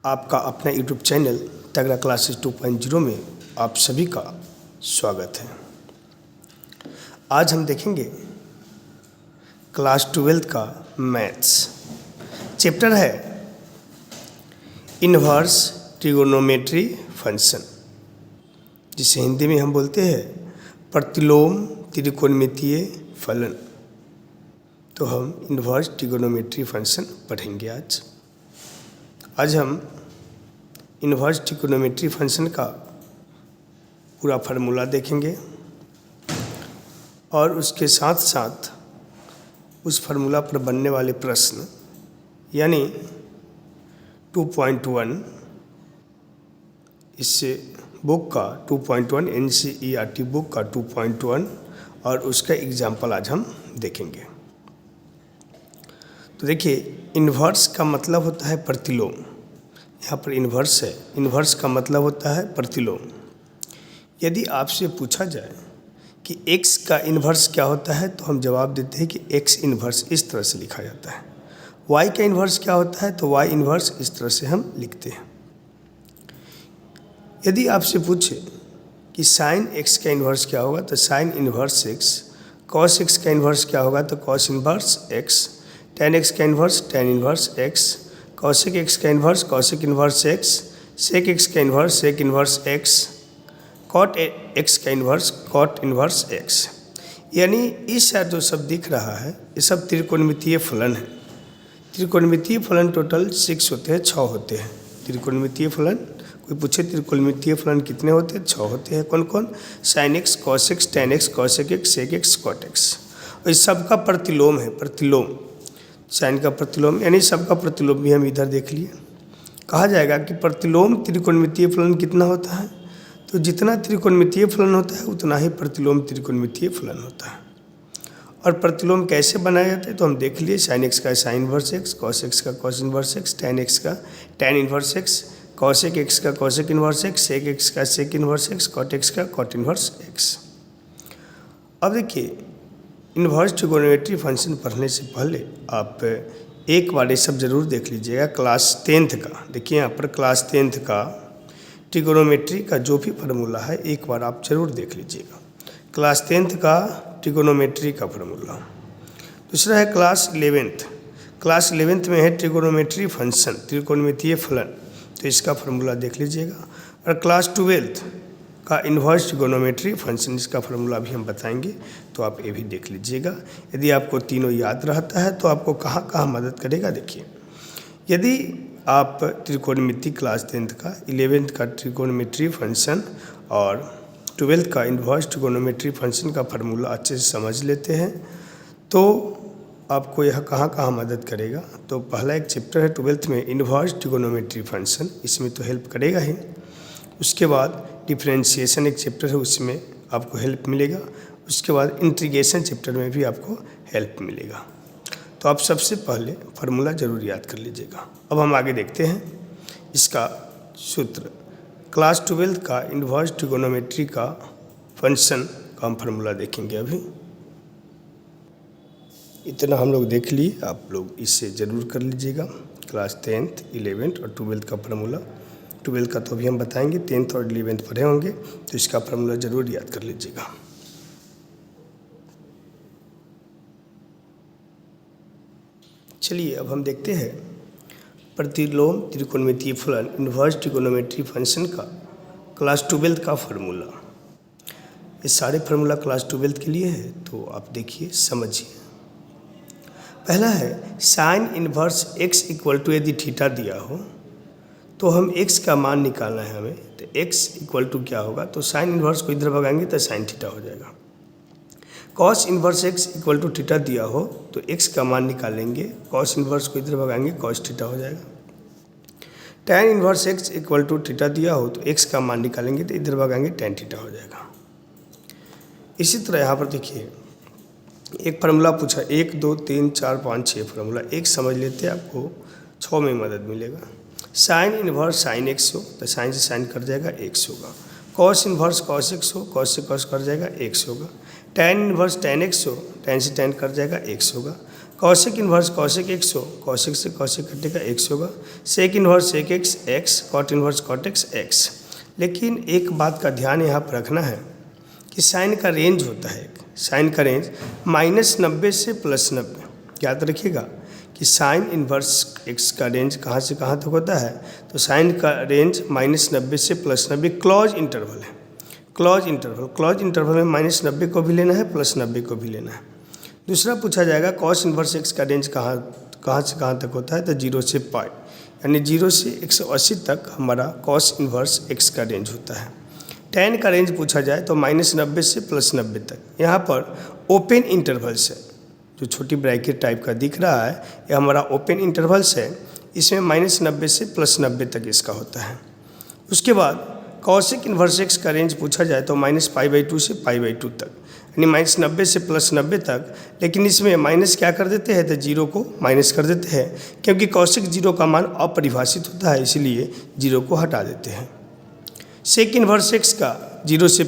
आपका अपना YouTube channel तगड़ा क्लासेस 2.0 में आप सभी का स्वागत है। आज हम देखेंगे क्लास 12 का मैथ्स चैप्टर है इन्वर्स ट्रिगोनोमेट्री फंक्शन, जिसे हिंदी में हम बोलते हैं प्रतिलोम त्रिकोणमितीय फलन। तो हम इन्वर्स ट्रिगोनोमेट्री फंक्शन पढ़ेंगे। आज हम इन्वर्स ट्रिगोनोमेट्री फंक्शन का पूरा फार्मूला देखेंगे और उसके साथ साथ उस फार्मूला पर बनने वाले प्रश्न यानी 2.1 इससे बुक का 2.1 NCERT बुक का 2.1 और उसका एग्जाम्पल आज हम देखेंगे। तो देखिए, इन्वर्स का मतलब होता है प्रतिलोम। यहाँ पर इन्वर्स है, इन्वर्स का मतलब होता है प्रतिलोम। यदि आपसे पूछा जाए कि x का इन्वर्स क्या होता है तो हम जवाब देते हैं कि x इन्वर्स इस तरह से लिखा जाता है। y का इन्वर्स क्या होता है तो y इन्वर्स इस तरह से हम लिखते हैं। यदि आपसे पूछे कि साइन x का इन्वर्स क्या होगा तो sine inverse x, cos x का इन्वर्स क्या होगा तो cos inverse x, tan x का inverse tan inverse x, cosec x का inverse cosec inverse x, sec x का inverse sec inverse x, cot x का इन्वर्स कॉट इन्वर्स x। यानी इस जो सब दिख रहा है ये सब त्रिकोणमितीय फलन है। त्रिकोणमितीय फलन टोटल 6 होते हैं, 6 होते हैं त्रिकोणमितीय फलन। कोई पूछे त्रिकोणमितीय फलन कितने होते हैं? 6 होते हैं। कौन कौन? Sine x, cos x, tan x, cosec x, sec x, cot x। और इस सबका प्रतिलोम है, प्रतिलोम। साइन का प्रतिलोम यानी सबका प्रतिलोम भी हम इधर देख लिए। कहा जाएगा कि प्रतिलोम त्रिकोणमितीय फलन कितना होता है तो जितना त्रिकोणमितीय फलन होता है उतना ही प्रतिलोम त्रिकोणमितीय फलन होता है। और प्रतिलोम कैसे बनाया जाता है तो हम देख लिए। साइन x का sine inverse x, cos x का cos inverse x, tan x का tan inverse x, cosec x का cosec inverse x, sec x का sec inverse x, cot x का कॉट इन्वर्स x। अब देखिए, इन्वर्स ट्रिगोनोमेट्री फंक्शन पढ़ने से पहले आप एक बार ये सब जरूर देख लीजिएगा क्लास 10th का। देखिए यहाँ पर क्लास 10th का ट्रिगोनोमेट्री का जो भी फार्मूला है एक बार आप जरूर देख लीजिएगा। क्लास 10th का ट्रिगोनोमेट्री का फार्मूला। दूसरा है क्लास 11th। क्लास 11th में है ट्रिगोनोमेट्री फंक्शन, त्रिकोणमितीय फलन, तो इसका फार्मूला देख लीजिएगा। और क्लास 12th का इन्वर्स ट्रिगोनोमेट्री फंक्शन, इसका फार्मूला भी हम बताएंगे, तो आप ये भी देख लीजिएगा। यदि आपको तीनों याद रहता है तो आपको कहाँ कहाँ मदद करेगा। देखिए, यदि आप त्रिकोणमिति क्लास 10th का, 11th का ट्रिगोनोमेट्री फंक्शन और 12th का इन्वर्स ट्रिगोनोमेट्री फंक्शन का फार्मूला अच्छे से समझ लेते हैं तो आपको यह कहाँ कहाँ मदद करेगा। तो पहला एक चैप्टर है 12th में इन्वर्स ट्रिगोनोमेट्री फंक्शन, इसमें तो हेल्प करेगा ही। उसके बाद डिफरेंशिएशन एक चैप्टर है, उसमें आपको हेल्प मिलेगा। उसके बाद इंटीग्रेशन चैप्टर में भी आपको हेल्प मिलेगा। तो आप सबसे पहले फार्मूला जरूर याद कर लीजिएगा। अब हम आगे देखते हैं इसका सूत्र। क्लास 12th का इन्वर्स ट्रिगोनोमेट्री का फंक्शन का हम फार्मूला देखेंगे। अभी इतना हम लोग देख लिए, आप लोग इससे ज़रूर कर लीजिएगा। क्लास 10th, 11th और 12th का फार्मूला। 12th का तो अभी हम बताएंगे, 10th और 11th पढ़े होंगे तो इसका फार्मूला जरूर याद कर लीजिएगा। चलिए अब हम देखते हैं प्रतिलोम त्रिकोणमितीय फलन इन्वर्स ट्रिगोनोमेट्री फंक्शन का क्लास 12th का फार्मूला। ये सारे फार्मूला क्लास 12th के लिए है, तो आप देखिए समझिए। पहला है sine inverse x equal to, यदि थीटा दिया हो तो हम x का मान निकालना है हमें। तो x इक्वल टू क्या होगा तो साइन इन्वर्स को इधर भगाएंगे तो साइन थीटा हो जाएगा। Cos inverse x equal to theta दिया हो तो x का मान निकालेंगे, कॉस इन्वर्स को इधर भगाएंगे कॉस थीटा हो जाएगा। tan inverse x equal to theta दिया हो तो x का मान निकालेंगे तो इधर भगाएंगे tan थीटा हो जाएगा। इसी तरह यहाँ पर देखिए एक फार्मूला पूछा, 1 2 3 4 5 6 फार्मूला। एक समझ लेते हैं, आपको 6 में मदद मिलेगा। साइन इन्वर्स साइन x हो तो साइन से साइन कट जाएगा x होगा। कॉस इन्वर्स कॉस x हो, कॉस से कॉस कट जाएगा x होगा। tan इन्वर्स tan x हो, tan से tan कट जाएगा x होगा। कॉसेक इन्वर्स कॉसेक एक्स हो, कॉसेक से कॉसेक कटेगा एक्स होगा, sec inverse sec x x, cot inverse cot x x. लेकिन एक बात का ध्यान यहाँ पर रखना है कि साइन का रेंज होता है, साइन का रेंज -90 से +90। याद रखिएगा कि साइन इन्वर्स एक्स का रेंज कहाँ से कहाँ तक होता है, तो साइन का रेंज -90 से +90 क्लोज इंटरवल है। क्लोज इंटरवल में -90 को भी लेना है, +90 को भी लेना है। दूसरा पूछा जाएगा कॉस इन्वर्स एक्स का रेंज कहाँ से कहाँ तक होता है, तो 0 से पाई, यानी 0 से 180 तक हमारा कॉस इन्वर्स एक्स का रेंज होता है। tan का रेंज पूछा जाए तो -90 से +90 तक। यहाँ पर ओपन इंटरवल्स है, जो छोटी ब्रैकेट टाइप का दिख रहा है ये हमारा ओपन इंटरवल्स है, इसमें -90 से +90 तक इसका होता है। उसके बाद कॉसेक इन्वर्स एक्स का रेंज पूछा जाए तो -π/2 से π/2 तक, यानी -90 से +90 तक। लेकिन इसमें माइनस क्या कर देते हैं, तो 0 को माइनस कर देते हैं, क्योंकि कॉसेक 0 का मान अपरिभाषित होता है, इसलिए 0 को हटा देते हैं। सेक इन्वर्स एक्स का 0 से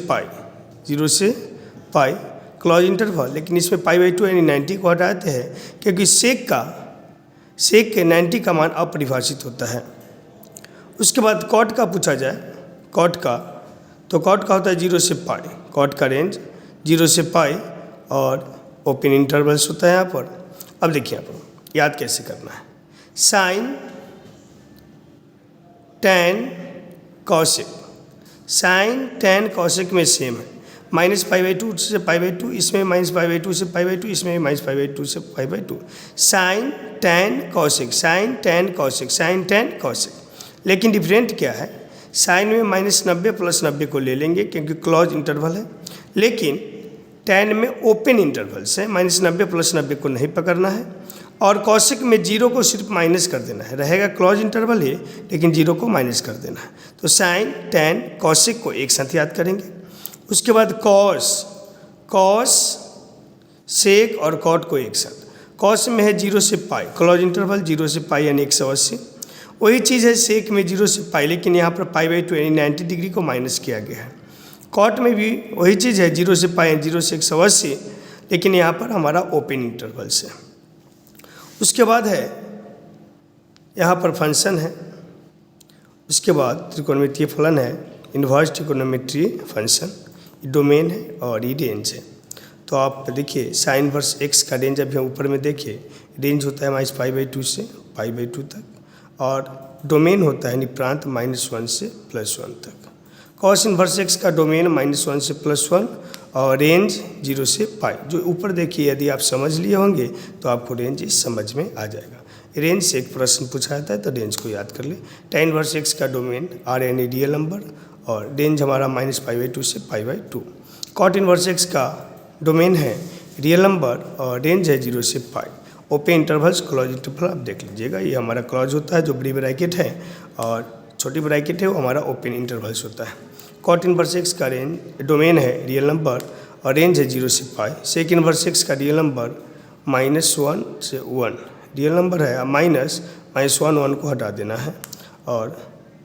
पाई क्लोज इंटरवल, लेकिन इसमें π/2 यानी 90 को हटा देते हैं, क्योंकि सेक के 90 का मान अपरिभाषित होता है। उसके बाद कॉट का पूछा जाए, कॉट का होता है 0 से पाई, कॉट का रेंज 0 से पाई और ओपन इंटरवल्स होता है यहाँ पर। अब देखिए यहाँ पर याद कैसे करना है, sine tan cosec, sine tan cosec में सेम है, -π/2 से π/2, इसमें -π/2 से π/2, इसमें -π/2 से π/2। Sine tan cosec, sine tan cosec, sine tan cosec. लेकिन डिफरेंट क्या है, साइन में -90 +90 को ले लेंगे क्योंकि क्लोज इंटरवल है, लेकिन tan में ओपन इंटरवल्स है, -90 +90 को नहीं पकड़ना है, और कॉसेक में 0 को सिर्फ माइनस कर देना है, रहेगा क्लोज इंटरवल है लेकिन 0 को माइनस कर देना है। तो साइन tan कॉसेक को एक साथ याद करेंगे। उसके बाद कॉस सेक और कॉट को एक साथ, कॉस में है 0 से पाई, क्लोज इंटरवल 0 से पाई यानी 180। वही चीज़ है सेक में 0 से पाई, लेकिन यहाँ पर π/2 यानी 90 डिग्री को माइनस किया गया है। कॉट में भी वही चीज़ है 0 से पाई 0 से 180, लेकिन यहाँ पर हमारा ओपन इंटरवल्स है। उसके बाद है यहाँ पर फंक्शन है, उसके बाद त्रिकोणमितीय फलन है, इन्वर्स त्रिकोणमितीय फंक्शन, डोमेन है और ये रेंज है। तो आप देखिए साइन इन्वर्स एक्स का रेंज अभी हम ऊपर में देखिए, रेंज होता है -π/2 से π/2 तक, और डोमेन होता है निप्रांत -1 से +1 तक। कॉस इन्वर्स एक्स का डोमेन -1 से +1 और रेंज 0 से पाई। जो ऊपर देखिए यदि आप समझ लिए होंगे तो आपको रेंज इस समझ में आ जाएगा। रेंज से एक प्रश्न पूछा जाता है तो रेंज को याद कर ले। tan इन्वर्स एक्स का डोमेन R यानी रियल नंबर और रेंज हमारा -π/2 से π/2। कॉट इन्वर्स एक्स का डोमेन है रियल नंबर और रेंज है 0 से पाई। ओपन इंटरवल्स क्लोज इंटरवल आप देख लीजिएगा, ये हमारा क्लोज होता है जो बड़ी ब्रैकेट है, और छोटी ब्रैकेट है वो हमारा ओपन इंटरवल्स होता है। कॉट इन्वर्स एक्स का डोमेन है रियल नंबर और रेंज है 0 से पाई। सेक इन्वर्स एक्स का रियल नंबर -1 से 1, रियल नंबर है, -1 को हटा देना है, और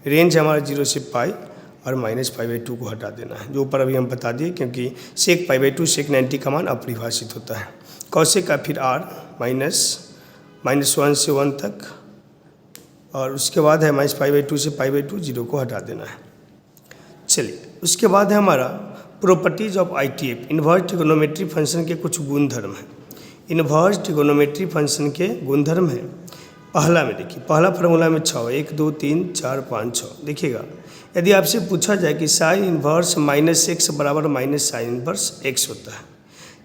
रेंज हमारा 0 से पाई और -π/2 को हटा देना है, जो ऊपर अभी हम बता दिए, क्योंकि सेक π/2 सेक 90 का मान अपरिभाषित होता है। कॉसेक का फिर R -1 से 1 तक, और उसके बाद है -π/2 से π/2, 0 को हटा देना है। चलिए उसके बाद है हमारा properties of ITF, inverse trigonometry function के कुछ गुणधर्म हैं। इन्वर्स ट्रिगोनोमेट्री फंक्शन के गुणधर्म हैं। पहला में देखिए, पहला फार्मूला में 6, 1 2 3 4 5 6। देखिएगा यदि आपसे पूछा जाए कि साइन इन्वर्स -x बराबर -साइन इन्वर्स x होता है,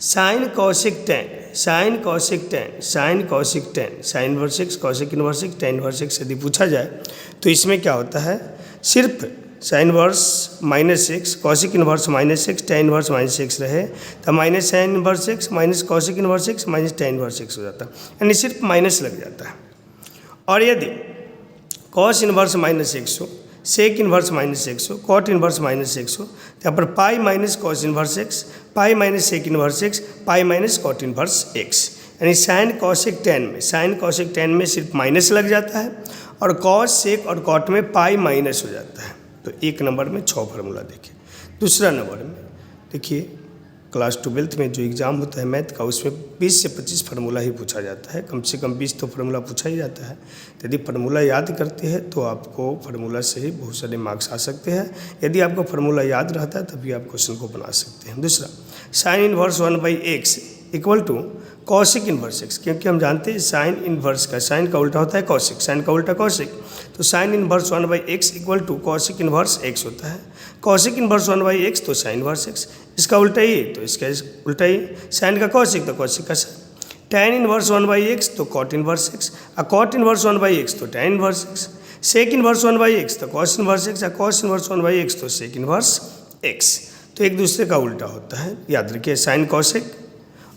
sign cosec tan, sign cosec tan, sign cosec tan, sign inverse x, cosec inverse x, tan inverse x यदि पूछा जाए तो इसमें क्या होता है, सिर्फ sign inverse -x, cosec inverse -x, tan inverse -x रहे तो minus sine inverse x minus cosec inverse x minus tan inverse x हो जाता है, यानी सिर्फ माइनस लग जाता है। और यदि कॉस इन्वर्स -x हो, सेक इन्वर्स -x हो, कॉट इन्वर्स -x हो, तो यहाँ पर pi minus cos inverse x, pi minus sec inverse x, pi minus cot inverse x, यानी साइन कॉसेक tan में सिर्फ माइनस लग जाता है, और कॉस सेक और कॉट में पाई माइनस हो जाता है। तो एक नंबर में 6 फार्मूला देखिए। दूसरा नंबर में देखिए क्लास 12th में जो एग्ज़ाम होता है मैथ का, उसमें 20 से 25 फार्मूला ही पूछा जाता है, कम से कम 20 तो फार्मूला पूछा ही जाता है। तो यदि फार्मूला याद करते हैं तो आपको फार्मूला से ही बहुत सारे मार्क्स आ सकते हैं। यदि आपको फार्मूला याद रहता है तभी आप क्वेश्चन को बना सकते हैं। दूसरा, sine inverse 1/x equal to cosec inverse x, क्योंकि हम जानते हैं साइन इनवर्स का, साइन का उल्टा होता है कॉसिक, साइन का उल्टा कॉसिक, तो sine inverse 1/x equal to cosec inverse x होता है। कॉसिक इनवर्स 1/x तो साइन इनवर्स x, इसका उल्टा ही तो इसका उल्टा ही, साइन का कॉसिक तो कॉसिक का साइन। टैन इनवर्स 1/x तो कॉट इनवर्स x, और कॉट इनवर्स 1/x तो tan inverse x। Sec inverse 1/x तो कॉस इनवर्स x, और कॉस इनवर्स 1/x तो सेक इनवर्स x। तो एक दूसरे का उल्टा होता है, याद रखिए, साइन कॉसिक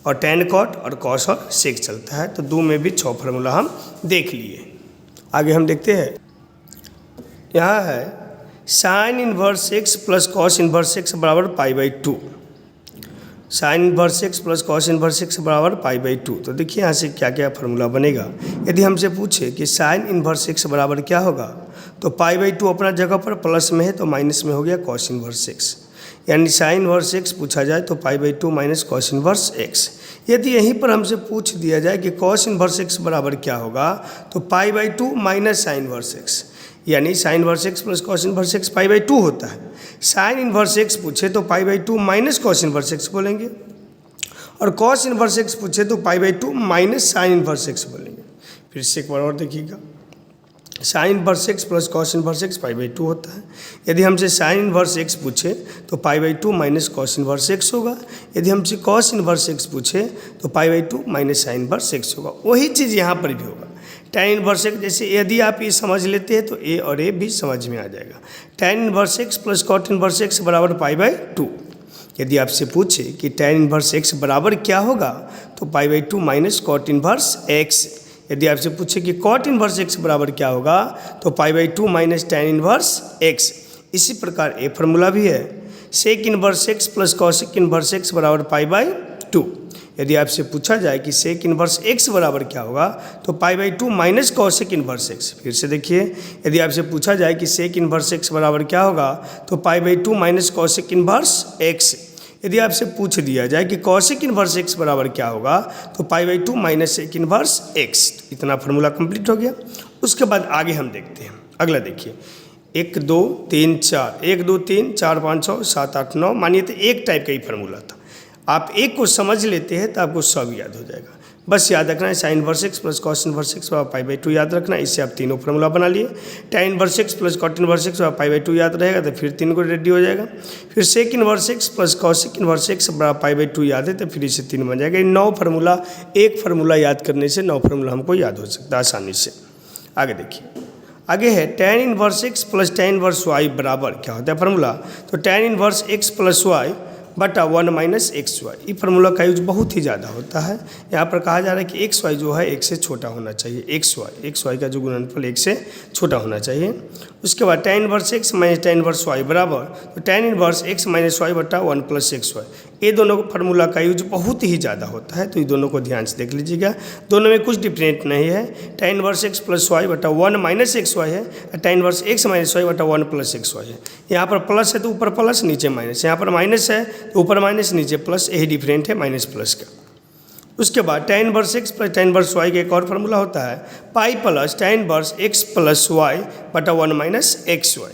और टैन कॉट और कॉस और सेक चलता है। तो 2 में भी 6 फार्मूला हम देख लिए। आगे हम देखते हैं, यहाँ है sine inverse x plus cos inverse x बराबर π/2। Sine inverse x plus cos inverse x बराबर π/2। तो देखिए यहाँ से क्या क्या फार्मूला बनेगा। यदि हमसे पूछे कि साइन इनवर्स x बराबर क्या होगा, तो π/2 अपना जगह पर प्लस में है तो माइनस में हो गया कॉस इनवर्स x, यानी साइन इनवर्स x पूछा जाए तो π/2 माइनस कॉस इनवर्स x। यदि यहीं पर हमसे पूछ दिया जाए कि कॉस इनवर्स x बराबर क्या होगा, तो π/2 माइनस साइन इनवर्स x, यानी sign inverse x plus cos inverse x π/2 होता है। साइन इनवर्स x पूछे तो π/2 माइनस कॉस इनवर्स x बोलेंगे, और कॉस इनवर्स x पूछे तो π/2 माइनस साइन इनवर्स x बोलेंगे। फिर से एक बार और देखिएगा, sign inverse x plus cos inverse x π/2 होता है। यदि हमसे साइन इनवर्स x पूछे तो π/2 माइनस कॉस इनवर्स x होगा। यदि हमसे कॉस इनवर्स x पूछे तो π/2 माइनस साइन इनवर्स x होगा। वही चीज़ यहाँ पर भी होगा। टैन इनवर्स x, जैसे यदि आप ये समझ लेते हैं तो a और a भी समझ में आ जाएगा। Tan inverse x plus cot inverse x बराबर π/2। यदि आपसे पूछे कि टैन इनवर्स x बराबर क्या होगा, तो π/2 माइनस कॉट इनवर्स x। यदि आपसे पूछे कि कॉट इनवर्स x बराबर क्या होगा, तो π/2 माइनस टैन इनवर्स x। इसी प्रकार ए फार्मूला भी है, sec inverse x plus cosec inverse x बराबर π/2। यदि आपसे पूछा जाए कि सेक इनवर्स x बराबर क्या होगा, तो π/2 माइनस कॉसिक इनवर्स x। फिर से देखिए, यदि आपसे पूछा जाए कि सेक इनवर्स x बराबर क्या होगा, तो π/2 माइनस कॉसिक इनवर्स x। यदि आपसे पूछ दिया जाए कि कॉसिक इनवर्स x बराबर क्या होगा, तो π/2 माइनस सेक इनवर्स x। इतना फार्मूला कंप्लीट हो गया। उसके बाद आगे हम देखते हैं, अगला देखिए, 1 2 3 4, 1 2 3 4 5 6 7 8 9, मानिए तो एक टाइप का ही फार्मूला था। आप एक को समझ लेते हैं तो आपको सब याद हो जाएगा। बस याद रखना है sine inverse x plus cos inverse x बराबर π/2 याद रखना है। इससे आप तीनों फार्मूला बना लिए। Tan inverse x plus cot inverse x बराबर π/2 याद रहेगा तो फिर 3 को रेडी हो जाएगा। फिर sec inverse x plus cosec inverse x बराबर π/2 याद है तो फिर इससे 3 बन जाएगा। 9 फार्मूला, एक फार्मूला याद करने से 9 फार्मूला हमको याद हो सकता है आसानी से। आगे देखिए, आगे है tan inverse x plus tan inverse y बराबर क्या होता है फार्मूला, तो tan inverse x plus y बटा 1 माइनस एक्स वाई। ये फार्मूला का यूज बहुत ही ज़्यादा होता है। यहाँ पर कहा जा रहा है कि एक्स वाई जो है 1 से छोटा होना चाहिए। एक्स वाई का जो गुणनफल 1 से छोटा होना चाहिए। उसके बाद tan inverse x minus tan inverse y बराबर, तो tan inverse x minus y बटा 1 प्लस एक्स वाई। ये दोनों फार्मूला का यूज बहुत ही ज़्यादा होता है, तो ये दोनों को ध्यान से देख लीजिएगा। दोनों में कुछ डिफरेंट नहीं है। Tan inverse x plus y बटा 1 माइनस एक्स वाई है, tan inverse x minus y बटा 1 प्लस एक्स वाई है। यहाँ पर प्लस है तो ऊपर प्लस नीचे माइनस, यहाँ पर माइनस है तो ऊपर माइनस नीचे प्लस, यही डिफरेंट है माइनस प्लस का। उसके बाद tan inverse x plus tan inverse y का एक और फार्मूला होता है pi plus tan inverse x plus y बटा 1 माइनस एक्स वाई।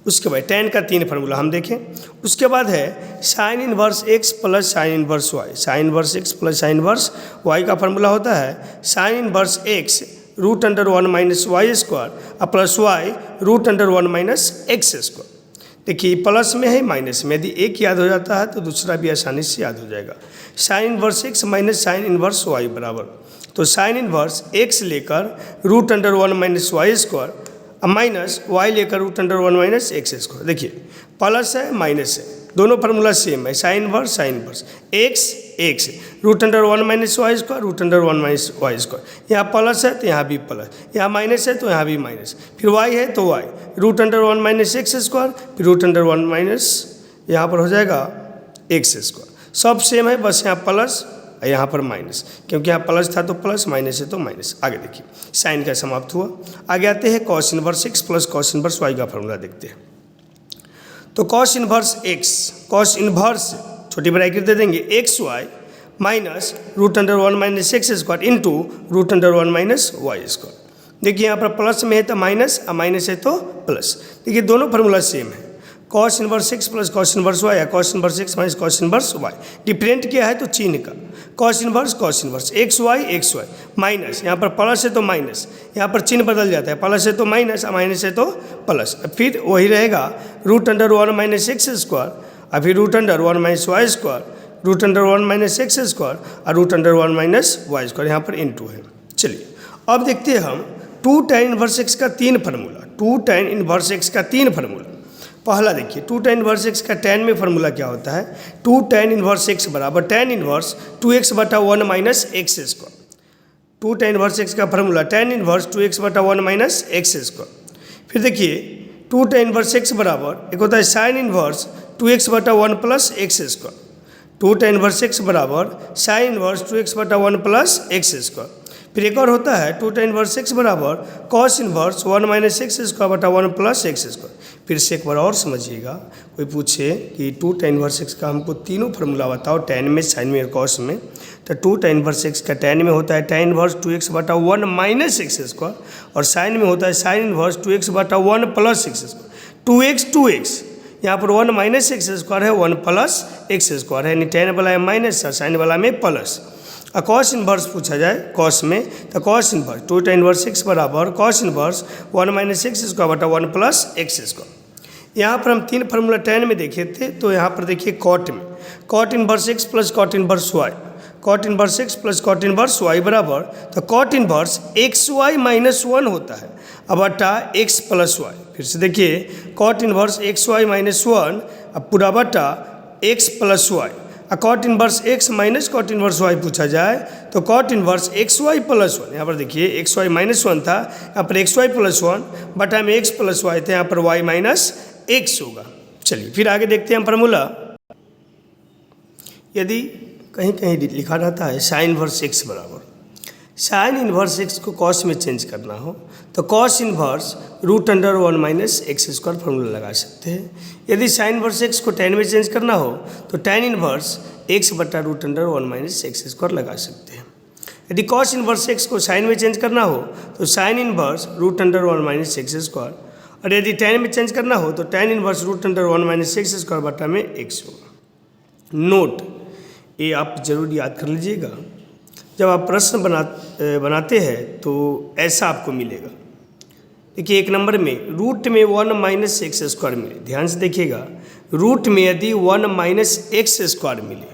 उसके बाद टैन का 3 फार्मूला हम देखें। उसके बाद है sine inverse x plus sine inverse y। Sine inverse x plus sine inverse y का फार्मूला होता है sine inverse x root under 1 minus y square plus y root under 1 minus x square. देखिए plus में है minus में, यदि एक याद हो जाता है तो दूसरा भी आसानी से याद हो जाएगा। Sine inverse x minus sine inverse y बराबर, तो साइन इनवर्स x लेकर root under 1 minus y square minus y लेकर root under 1 minus x square. देखिए प्लस है माइनस है, दोनों फार्मूला सेम है। Sine inverse x root under 1 minus y square root under 1 minus y square. यहाँ plus है तो यहाँ भी प्लस, यहाँ माइनस है तो यहाँ भी माइनस, फिर y है तो y root under 1 minus x square, फिर रूट अंडर 1 माइनस यहाँ पर हो जाएगा एक्स स्क्वायर। सब सेम है, बस यहाँ प्लस यहाँ पर माइनस, क्योंकि यहाँ प्लस था तो प्लस, माइनस है तो माइनस। आगे देखिए साइन का समाप्त हुआ। आगे आते हैं cos inverse x plus cos inverse y का फार्मूला देखते हैं। तो cos inverse x, cos inverse छोटी ब्रैकेट दे देंगे x y minus root under 1 minus x square into root under 1 minus y square. देखिए यहाँ पर प्लस में है तो माइनस और माइनस है तो प्लस। देखिए दोनों फार्मूला सेम है, cos inverse x plus cos inverse y या cos inverse x minus cos inverse y. Different क्या है तो चिन्ह का, cos inverse x y minus, यहाँ पर प्लस है तो माइनस, यहाँ पर चिन्ह बदल जाता है, प्लस है तो माइनस और माइनस है तो प्लस। फिर वही रहेगा root under 1 minus x square और फिर root under 1 minus y square, root under 1 minus x square और root under 1 minus y square, यहाँ पर इनटू है। चलिए अब देखते हैं हम 2 tan इनवर्स एक्स का 3 फार्मूला, 2 tan इनवर्स एक्स का 3 फार्मूला। पहला देखिए 2 tan इनवर्स एक्स का tan में फार्मूला क्या होता है, 2 tan इनवर्स एक्स बराबर tan इनवर्स 2x बटा 1 minus x square. 2 tan inverse x का फार्मूला tan इनवर्स 2x बटा 1 माइनस एक्स स्क्वायर। फिर देखिए 2 tan इनवर्स एक्स बराबर एक होता है साइन इनवर्स 2x बटा 1 plus x square. 2 tan inverse x बराबर साइन इनवर्स 2x बटा 1 प्लस एक्स स्क्वायर। फिर एक और होता है 2 tan इनवर्स एक्स बराबर cos inverse 1 minus x square बटा 1 प्लस एक्स स्क्वायर। फिर से एक बार और समझिएगा, कोई पूछे कि 2 tan इनवर्स एक्स का हमको तीनों फार्मूला बताओ, tan में, साइन में और कॉस में, तो 2 tan इनवर्स एक्स का tan में होता है tan इनवर्स 2x बटा 1 माइनस एक्स स्क्वायर और साइन में होता है साइन इनवर्स 2x बटा 1 प्लस एक्स स्क्वायर। 2x यहाँ पर 1 माइनस एक्स स्क्वायर है, 1 प्लस एक्स स्क्वायर है, यानी tan वाला में माइनस और साइन वाला में प्लस। और कॉस इनवर्स पूछा जाए कॉस में, तो cos inverse 2 tan inverse x बराबर cos inverse 1 minus x square बटा 1 प्लस एक्स स्क्वायर। यहाँ पर हम 3 फार्मूला tan में देखे थे, तो यहाँ पर देखिए कॉट में, cot inverse x plus cot inverse y, cot inverse x plus cot inverse y बराबर, तो cot inverse x y minus 1 होता है अब बटा एक्स प्लस वाई। फिर से देखिए cot inverse x y minus 1 अब पूरा बटा x plus y. Cot inverse x minus cot inverse y पूछा जाए तो cot inverse x y plus 1, यहाँ पर देखिए एक्स वाई माइनस 1 था, यहाँ पर एक्स वाई प्लस 1 बटा में एक्स प्लस वाई थे, यहाँ पर वाई माइनस एक्स होगा। चलिए फिर आगे देखते हैं हम फार्मूला। यदि कहीं कहीं लिखा रहता है साइन इनवर्स एक्स बराबर, साइन इनवर्स एक्स को कॉस में चेंज करना हो तो cos inverse root under 1 minus x square formula लगा सकते हैं। यदि साइन इनवर्स एक्स को tan में चेंज करना हो तो tan इनवर्स एक्स बटा root under 1 minus x square लगा सकते हैं। यदि कॉस इनवर्स एक्स को साइन में चेंज करना हो तो sine inverse root under 1 minus x square, और यदि tan में चेंज करना हो तो tan inverse root under 1 minus x square बटा में एक्स होगा। नोट ये आप जरूर याद कर लीजिएगा, जब आप प्रश्न बनाते हैं तो ऐसा आपको मिलेगा। देखिए एक नंबर में रूट में 1 माइनस एक्स स्क्वायर मिले, ध्यान से देखिएगा, रूट में यदि 1 माइनस एक्स स्क्वायर मिले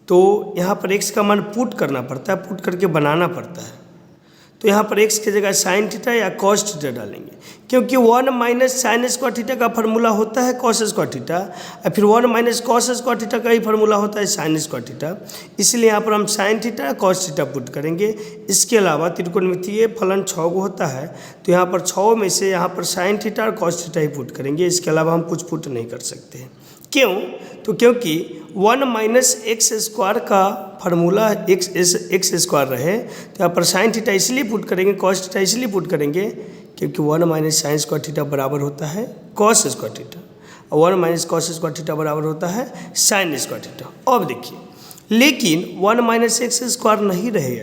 तो यहाँ पर x का मान पुट करना पड़ता है, पुट करके बनाना पड़ता है। तो यहाँ पर x की जगह साइन थीटा या कॉस थीटा डालेंगे, क्योंकि 1 माइनस साइन स्क्वायर थीटा का फार्मूला होता है कॉस स्क्वायर थीटा, और फिर 1 माइनस कॉस स्क्वायर थीटा का ही फार्मूला होता है साइन स्क्वायर थीटा। इसलिए यहाँ पर हम sine theta cos theta put करेंगे। इसके अलावा त्रिकोणमितीय फलन 6 को होता है, तो यहाँ पर 6 में से यहाँ पर साइन थीटा और कॉस थीटा ही पुट करेंगे। इसके अलावा हम कुछ पुट नहीं कर सकते हैं। क्यों? तो क्योंकि 1 माइनस एक्स स्क्वायर का फार्मूला एक्स स्क्वायर रहे, तो यहाँ पर साइन थीटा इसलिए पुट करेंगे, कॉस थीटा इसलिए पुट करेंगे क्योंकि 1 माइनस साइन स्क्वायर थीटा बराबर होता है कॉस स्क्वायर थीटा, और 1 माइनस कॉस स्क्वायर थीटा बराबर होता है साइन स्क्वायर थीटा। अब देखिए, लेकिन 1 माइनस एक्स स्क्वायर नहीं रहे,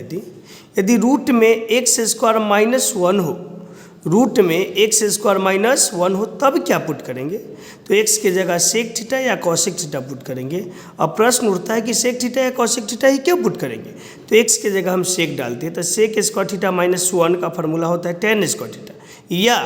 यदि रूट में एक्स स्क्वायर माइनस 1 हो, रूट में एक्स स्क्वायर माइनस 1 हो, तब क्या पुट करेंगे? तो एक्स की जगह सेक थीटा या कॉसेक थीटा पुट करेंगे। अब प्रश्न उठता है कि सेक थीटा या कॉसेक थीटा ही क्यों पुट करेंगे? तो एक्स की जगह हम सेक डालते हैं, तो सेक स्क्वायर थीटा माइनस 1 का फार्मूला होता है tan स्क्वायर थीटा, या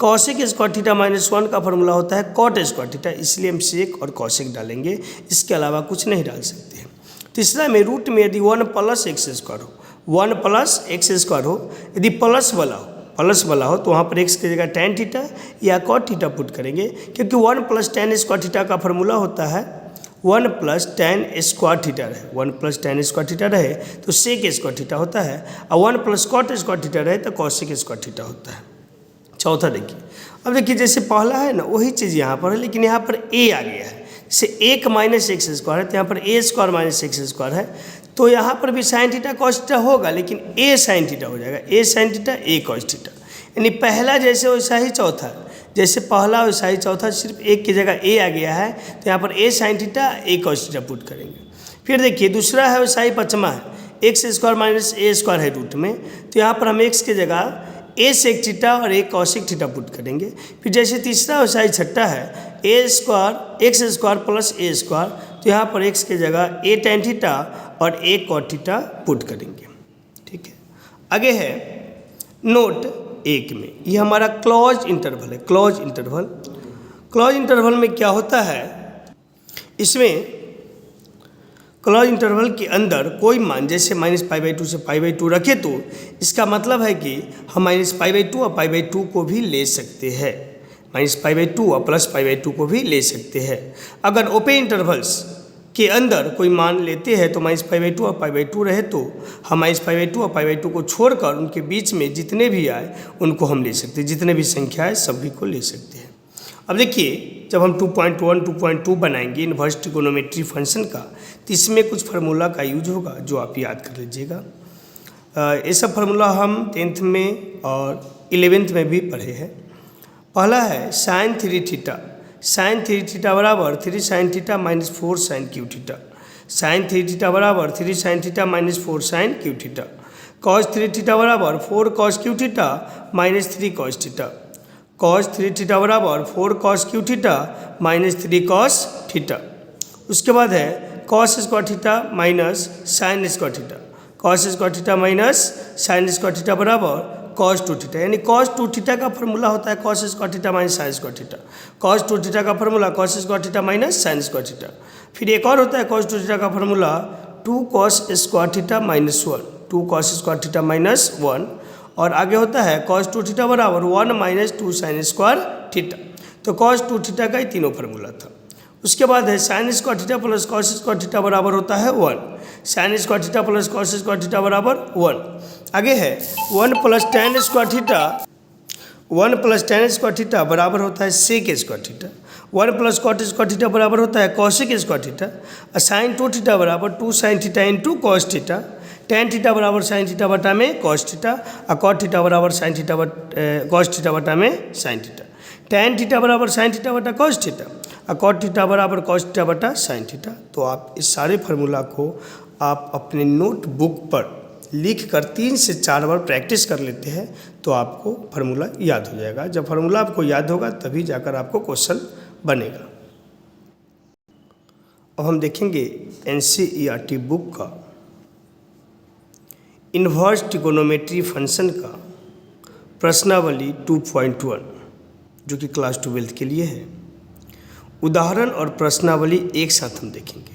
कॉसेक स्क्वायर थीटा माइनस 1 का फार्मूला होता है कॉट स्क्वायर थीटा। इसलिए हम सेक और कॉसेक डालेंगे, इसके अलावा कुछ नहीं डाल सकते हैं। तीसरा में रूट में यदि 1 प्लस एक्स स्क्वायर हो, 1 प्लस एक्स स्क्वायर हो, यदि प्लस वाला हो तो वहाँ पर एक्स की जगह tan थीटा या कॉट थीटा पुट करेंगे, क्योंकि 1 प्लस tan स्क्वायर थीटा का फार्मूला होता है 1 प्लस tan स्क्वायर थीटा रहे, 1 प्लस tan स्क्वायर थीटा रहे तो सेक स्क्वायर थीटा होता है, और 1 प्लस कॉट स्क्वायर थीटा रहे तो कॉसेक स्क्वायर थीटा होता है। चौथा देखिए, अब देखिए जैसे पहला है ना वही चीज़ यहाँ पर है, लेकिन यहाँ पर a आ गया है, जैसे 1 माइनस एक्स स्क्वायर है तो यहाँ पर a square minus x square है, तो यहाँ पर भी साइन थीटा कॉस थीटा होगा, लेकिन a साइन थीटा हो जाएगा, a sine theta a cos theta, यानी पहला जैसे वैसा ही चौथा। जैसे पहला वैसा ही चौथा, सिर्फ एक की जगह ए आ गया है तो यहाँ पर ए साइन थीटा ए कॉस थीटा पुट करेंगे। फिर देखिए दूसरा है वैसा ही पचमा है, एक्स स्क्वायर माइनस ए स्क्वायर है रूट में, तो यहाँ पर हम एक्स की जगह ए सेक थीटा और ए कॉसिक थीटा पुट करेंगे। फिर जैसे तीसरा वैसा ही छठा है ए स्क्वायर एक्स स्क्वायर प्लस ए स्क्वायर, तो यहाँ पर एक्स की जगह ए टेन थीटा और ए कॉट थीटा पुट करेंगे। ठीक है, आगे है नोट 1 में, ये हमारा क्लोज इंटरवल है। क्लोज इंटरवल में क्या होता है, इसमें क्लोज इंटरवल के अंदर कोई मान जैसे -π/2 से π/2 रखे तो इसका मतलब है कि हम -π/2 और π/2 को भी ले सकते हैं, -π/2 और +π/2 को भी ले सकते हैं। अगर ओपन इंटरवल्स के अंदर कोई मान लेते हैं तो -π/2 और π/2 रहे तो हम -π/2 और π/2 को छोड़कर उनके बीच में जितने भी आए उनको हम ले सकते हैं, जितने भी संख्या है सभी को ले सकते हैं। अब देखिए जब हम 2.1 2.2 बनाएंगे इन्वर्स ट्रिगोनोमेट्री फंक्शन का, तो इसमें कुछ फार्मूला का यूज होगा जो आप याद कर लीजिएगा। ये सब फार्मूला हम 10th में और 11th में भी पढ़े हैं। पहला है साइन 3 थीटा, साइन 3 थीटा बराबर 3 sine theta minus 4 sine cube theta, sine 3 theta बराबर 3 sine theta minus 4 sine cube theta, cos 3 theta बराबर 4 cos cube theta minus 3 cos theta, cos 3 theta बराबर 4 cos cube theta minus 3 cos theta. उसके बाद है cos square theta minus sine square theta, cos square theta minus sine square theta बराबर cos 2 theta, यानी cos 2 theta का formula होता है cos square theta minus sine square theta, cos 2 theta का formula cos square theta minus sine square theta. फिर एक और होता है कॉस 2 थीटा का formula 2 cos square theta minus 1, 2 cos square theta minus 1, और आगे होता है कॉस 2 थीटा बराबर 1 माइनस 2 साइन स्क्वायर थीटा। तो कॉस 2 थीटा का ही तीनों फार्मूला था। उसके बाद है sine square theta plus cos square theta बराबर होता है 1, sine square theta plus cos square theta बराबर 1। आगे है 1 plus tan square theta, 1 plus tan square theta बराबर होता है sec square theta, 1 plus cot square theta बराबर होता है कॉसिक स्क्वायर थीटा, और साइन 2 थीटा बराबर 2 sine theta into cos theta, tan theta बराबर साइन थीटा बटा में कॉस थीटा, और कॉट थीटा बराबर साइन थीटा कॉस थीटा बटा में साइन थीटा, टेन थीटा बराबर साइन थीटा बटा कॉस थीटा, और कॉट थीटा बराबर कॉस थीटा बटा साइन थीटा। तो आप इस सारे फार्मूला को आप अपने नोटबुक पर लिख कर 3 से 4 बार प्रैक्टिस कर लेते हैं तो आपको फार्मूला याद हो जाएगा। जब फार्मूला आपको याद होगा तभी जाकर आपको क्वेश्चन बनेगा। अब हम देखेंगे NCERT बुक का इन्वर्स ट्रिगोनोमेट्री फंक्शन का प्रश्नावली 2.1 जो कि क्लास 12 के लिए है। उदाहरण और प्रश्नावली एक साथ हम देखेंगे।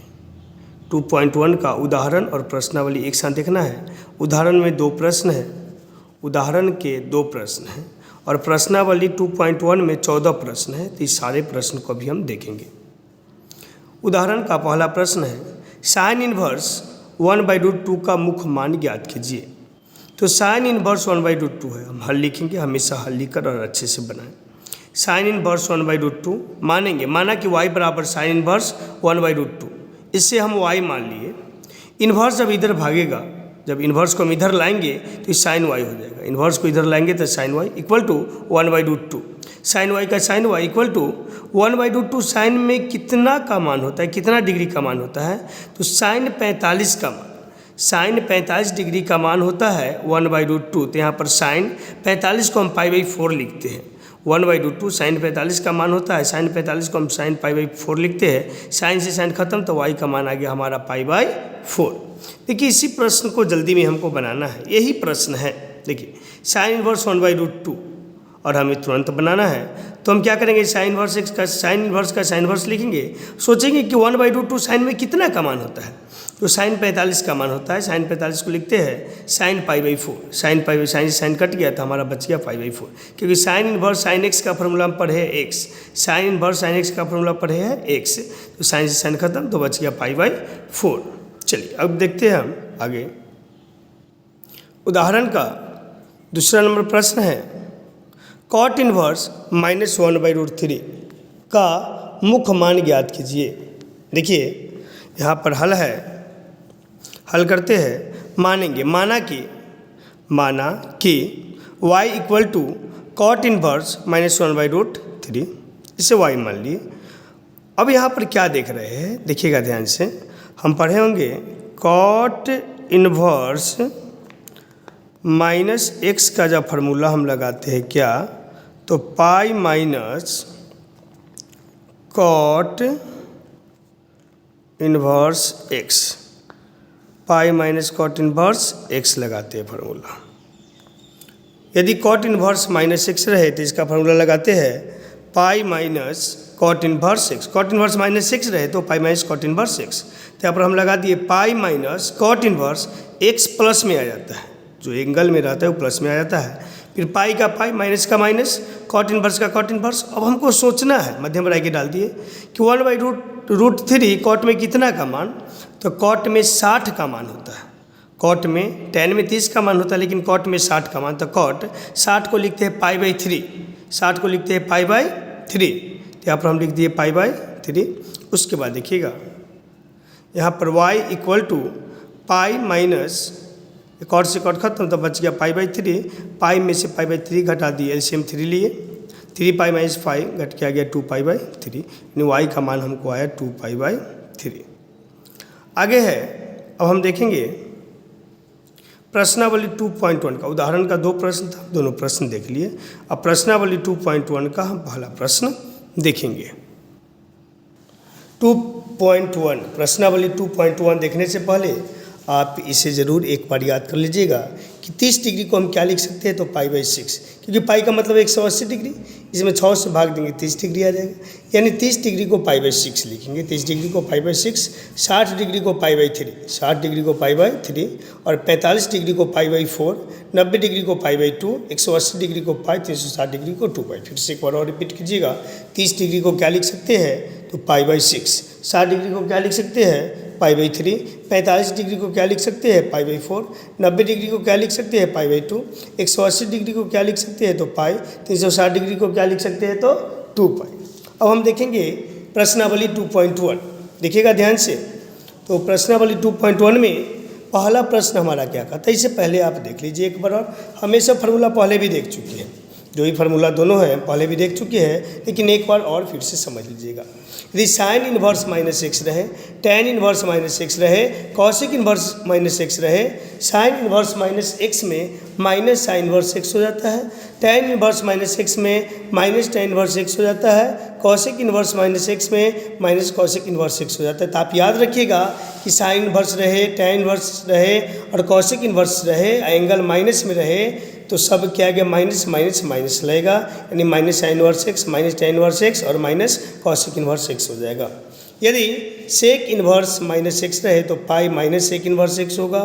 2.1 का उदाहरण और प्रश्नावली एक साथ देखना है। उदाहरण में 2 प्रश्न हैं, उदाहरण के 2 प्रश्न हैं, और प्रश्नावली 2.1 में 14 प्रश्न हैं। तो इस सारे प्रश्न को भी हम देखेंगे। उदाहरण का पहला प्रश्न है साइन इन्वर्स 1/√2 का मुख्य मान ज्ञात कीजिए। तो साइन इन्वर्स 1/√2 है, हम हल लिखेंगे, हमेशा हल लिखकर और अच्छे से बनाएं। साइन इन्वर्स 1/√2 मानेंगे, माना कि y बराबर साइन इन्वर्स 1/√2, इससे हम y मान लिए। इन्वर्स जब इधर भागेगा, जब इन्वर्स को हम इधर लाएंगे तो साइन y हो जाएगा, इन्वर्स को इधर लाएंगे तो sine y equal to 1/√2, sine y का sine y equal to 1/√2। Sine में कितना का मान होता है, कितना डिग्री का मान होता है, तो साइन 45 का मान, साइन 45 डिग्री का मान होता है 1/√2। तो यहाँ पर साइन 45 को हम π/4 लिखते हैं, 1/√2 साइन 45 का मान होता है, साइन 45 को हम साइन π/4 लिखते हैं। साइन से साइन खत्म तो y का मान आ गया हमारा π/4। देखिए इसी प्रश्न को जल्दी में हमको बनाना है, यही प्रश्न है। देखिए साइन इन्वर्स 1/√2 और हमें तुरंत बनाना है, तो हम क्या करेंगे, साइन इन्वर्स का साइन इन्वर्स लिखेंगे, सोचेंगे कि 1/√2 साइन में कितना का मान होता है, तो साइन 45 का मान होता है। साइन 45 को लिखते हैं साइन π/4, साइन से साइन कट गया तो हमारा बच गया π/4, क्योंकि साइन इन्वर्स साइन x का फॉर्मूला हम पढ़े है x, sine inverse sine x का फॉर्मूला पढ़े है x, तो साइन से साइन खत्म तो बच गया π/4। चलिए अब देखते हैं हम आगे। उदाहरण का दूसरा नंबर प्रश्न है कॉट इन्वर्स -1/√3 का मुख्य मान ज्ञात कीजिए। देखिए यहाँ पर हल है, हल करते हैं। मानेंगे, माना कि y equal to cot inverse -1/√3 3, इसे y मान लिए। अब यहाँ पर क्या देख रहे हैं, देखिएगा ध्यान से, हम पढ़े होंगे कॉट इन्वर्स माइनस एक्स का जब फार्मूला हम लगाते हैं क्या, तो pi minus cot inverse x, pi minus cot inverse x लगाते हैं फार्मूला। यदि कॉट इन्वर्स माइनस एक्स रहे तो इसका फार्मूला लगाते हैं pi minus cot inverse x. Cot inverse minus x रहे तो pi minus cot inverse x, तो यहाँ पर हम लगा दिए pi minus cot inverse x plus में आ जाता है, जो एंगल में रहता है वो प्लस में आ जाता है, फिर पाई का पाई माइनस का माइनस, कॉट इन्वर्स का कॉट इन्वर्स। अब हमको सोचना है, मध्यम बढ़ा के डाल दिए कि 1/√3 कॉट में कितना का मान, तो कॉट में 60 का मान होता है। कॉट में tan में 30 का मान होता है, लेकिन कॉट में 60 का मान, तो कॉट 60 को लिखते हैं पाई/3, 60 को लिखते हैं पाई/3, तो यहाँ पर हम लिख दिए पाई/3। उसके बाद देखिएगा यहाँ पर y equal to pi minus, cot से कॉट खत्म तो बच गया पाई/3, पाई में से पाई/3 घटा दिए, एलसीएम 3 लिए, 3 पाई माइनस 5 घट के आ गया 2 पाई/3, यानी y का मान हमको आया 2 पाई/3। आगे है, अब हम देखेंगे प्रश्नावली 2.1 का, उदाहरण का 2 प्रश्न था, दोनों प्रश्न देख लिए। अब प्रश्नावली 2.1 का हम पहला प्रश्न देखेंगे। 2.1 प्रश्नावली 2.1 देखने से पहले आप इसे ज़रूर एक बार याद कर लीजिएगा कि 30 डिग्री को हम क्या लिख सकते हैं, तो पाई/6, क्योंकि पाई का मतलब 180 डिग्री, इसमें 6 से भाग देंगे 30 डिग्री आ जाएगा, यानी 30 डिग्री को पाई/6 लिखेंगे। 30 डिग्री को पाई/6, 60 डिग्री को पाई/3, 60 डिग्री को पाई/3, और 45 डिग्री को पाई/4, 90 डिग्री को पाई/2, 180 डिग्री को पाई, 360 डिग्री को 2 पाई। फिर से एक बार और रिपीट कीजिएगा, 30 डिग्री को क्या लिख सकते हैं, तो पाई/6, 60 डिग्री को क्या लिख सकते हैं, पाई/3, 45 डिग्री को क्या लिख सकते हैं, पाई/4, 90 डिग्री को क्या लिख सकते हैं, पाई/2, 180 डिग्री को क्या लिख सकते हैं, तो पाई, 360 डिग्री को क्या लिख सकते हैं, तो 2 पाई। अब हम देखेंगे प्रश्नावली 2.1, देखिएगा ध्यान से। तो प्रश्नावली 2.1 में पहला प्रश्न हमारा क्या कहता है, इससे पहले आप देख लीजिए एक बार, और हमेशा फार्मूला पहले भी देख चुके हैं, जो ही फार्मूला दोनों हैं पहले भी देख चुके हैं, लेकिन एक बार और फिर से समझ लीजिएगा। यदि साइन इन्वर्स माइनस एक्स रहे, tan इन्वर्स माइनस एक्स रहे, कॉसिक इन्वर्स माइनस एक्स रहे, साइन इन्वर्स माइनस एक्स में माइनस साइन इन्वर्स एक्स हो जाता है, tan इन्वर्स माइनस एक्स में माइनस tan इन्वर्स एक्स हो जाता है, कॉसिक इन्वर्स माइनस एक्स में माइनस कॉसिक इन्वर्स एक्स हो जाता है। तो आप याद रखिएगा कि साइन इन्वर्स रहे, tan इन्वर्स रहे और कॉसिक इन्वर्स रहे, एंगल माइनस में रहे, तो सब क्या गया, माइनस माइनस माइनस लगेगा, यानी minus sine inverse x, minus tan inverse x और माइनस कॉसिक इन्वर्स एक्स हो जाएगा। यदि सेक इन्वर्स माइनस एक्स रहे तो pi minus sec inverse x होगा,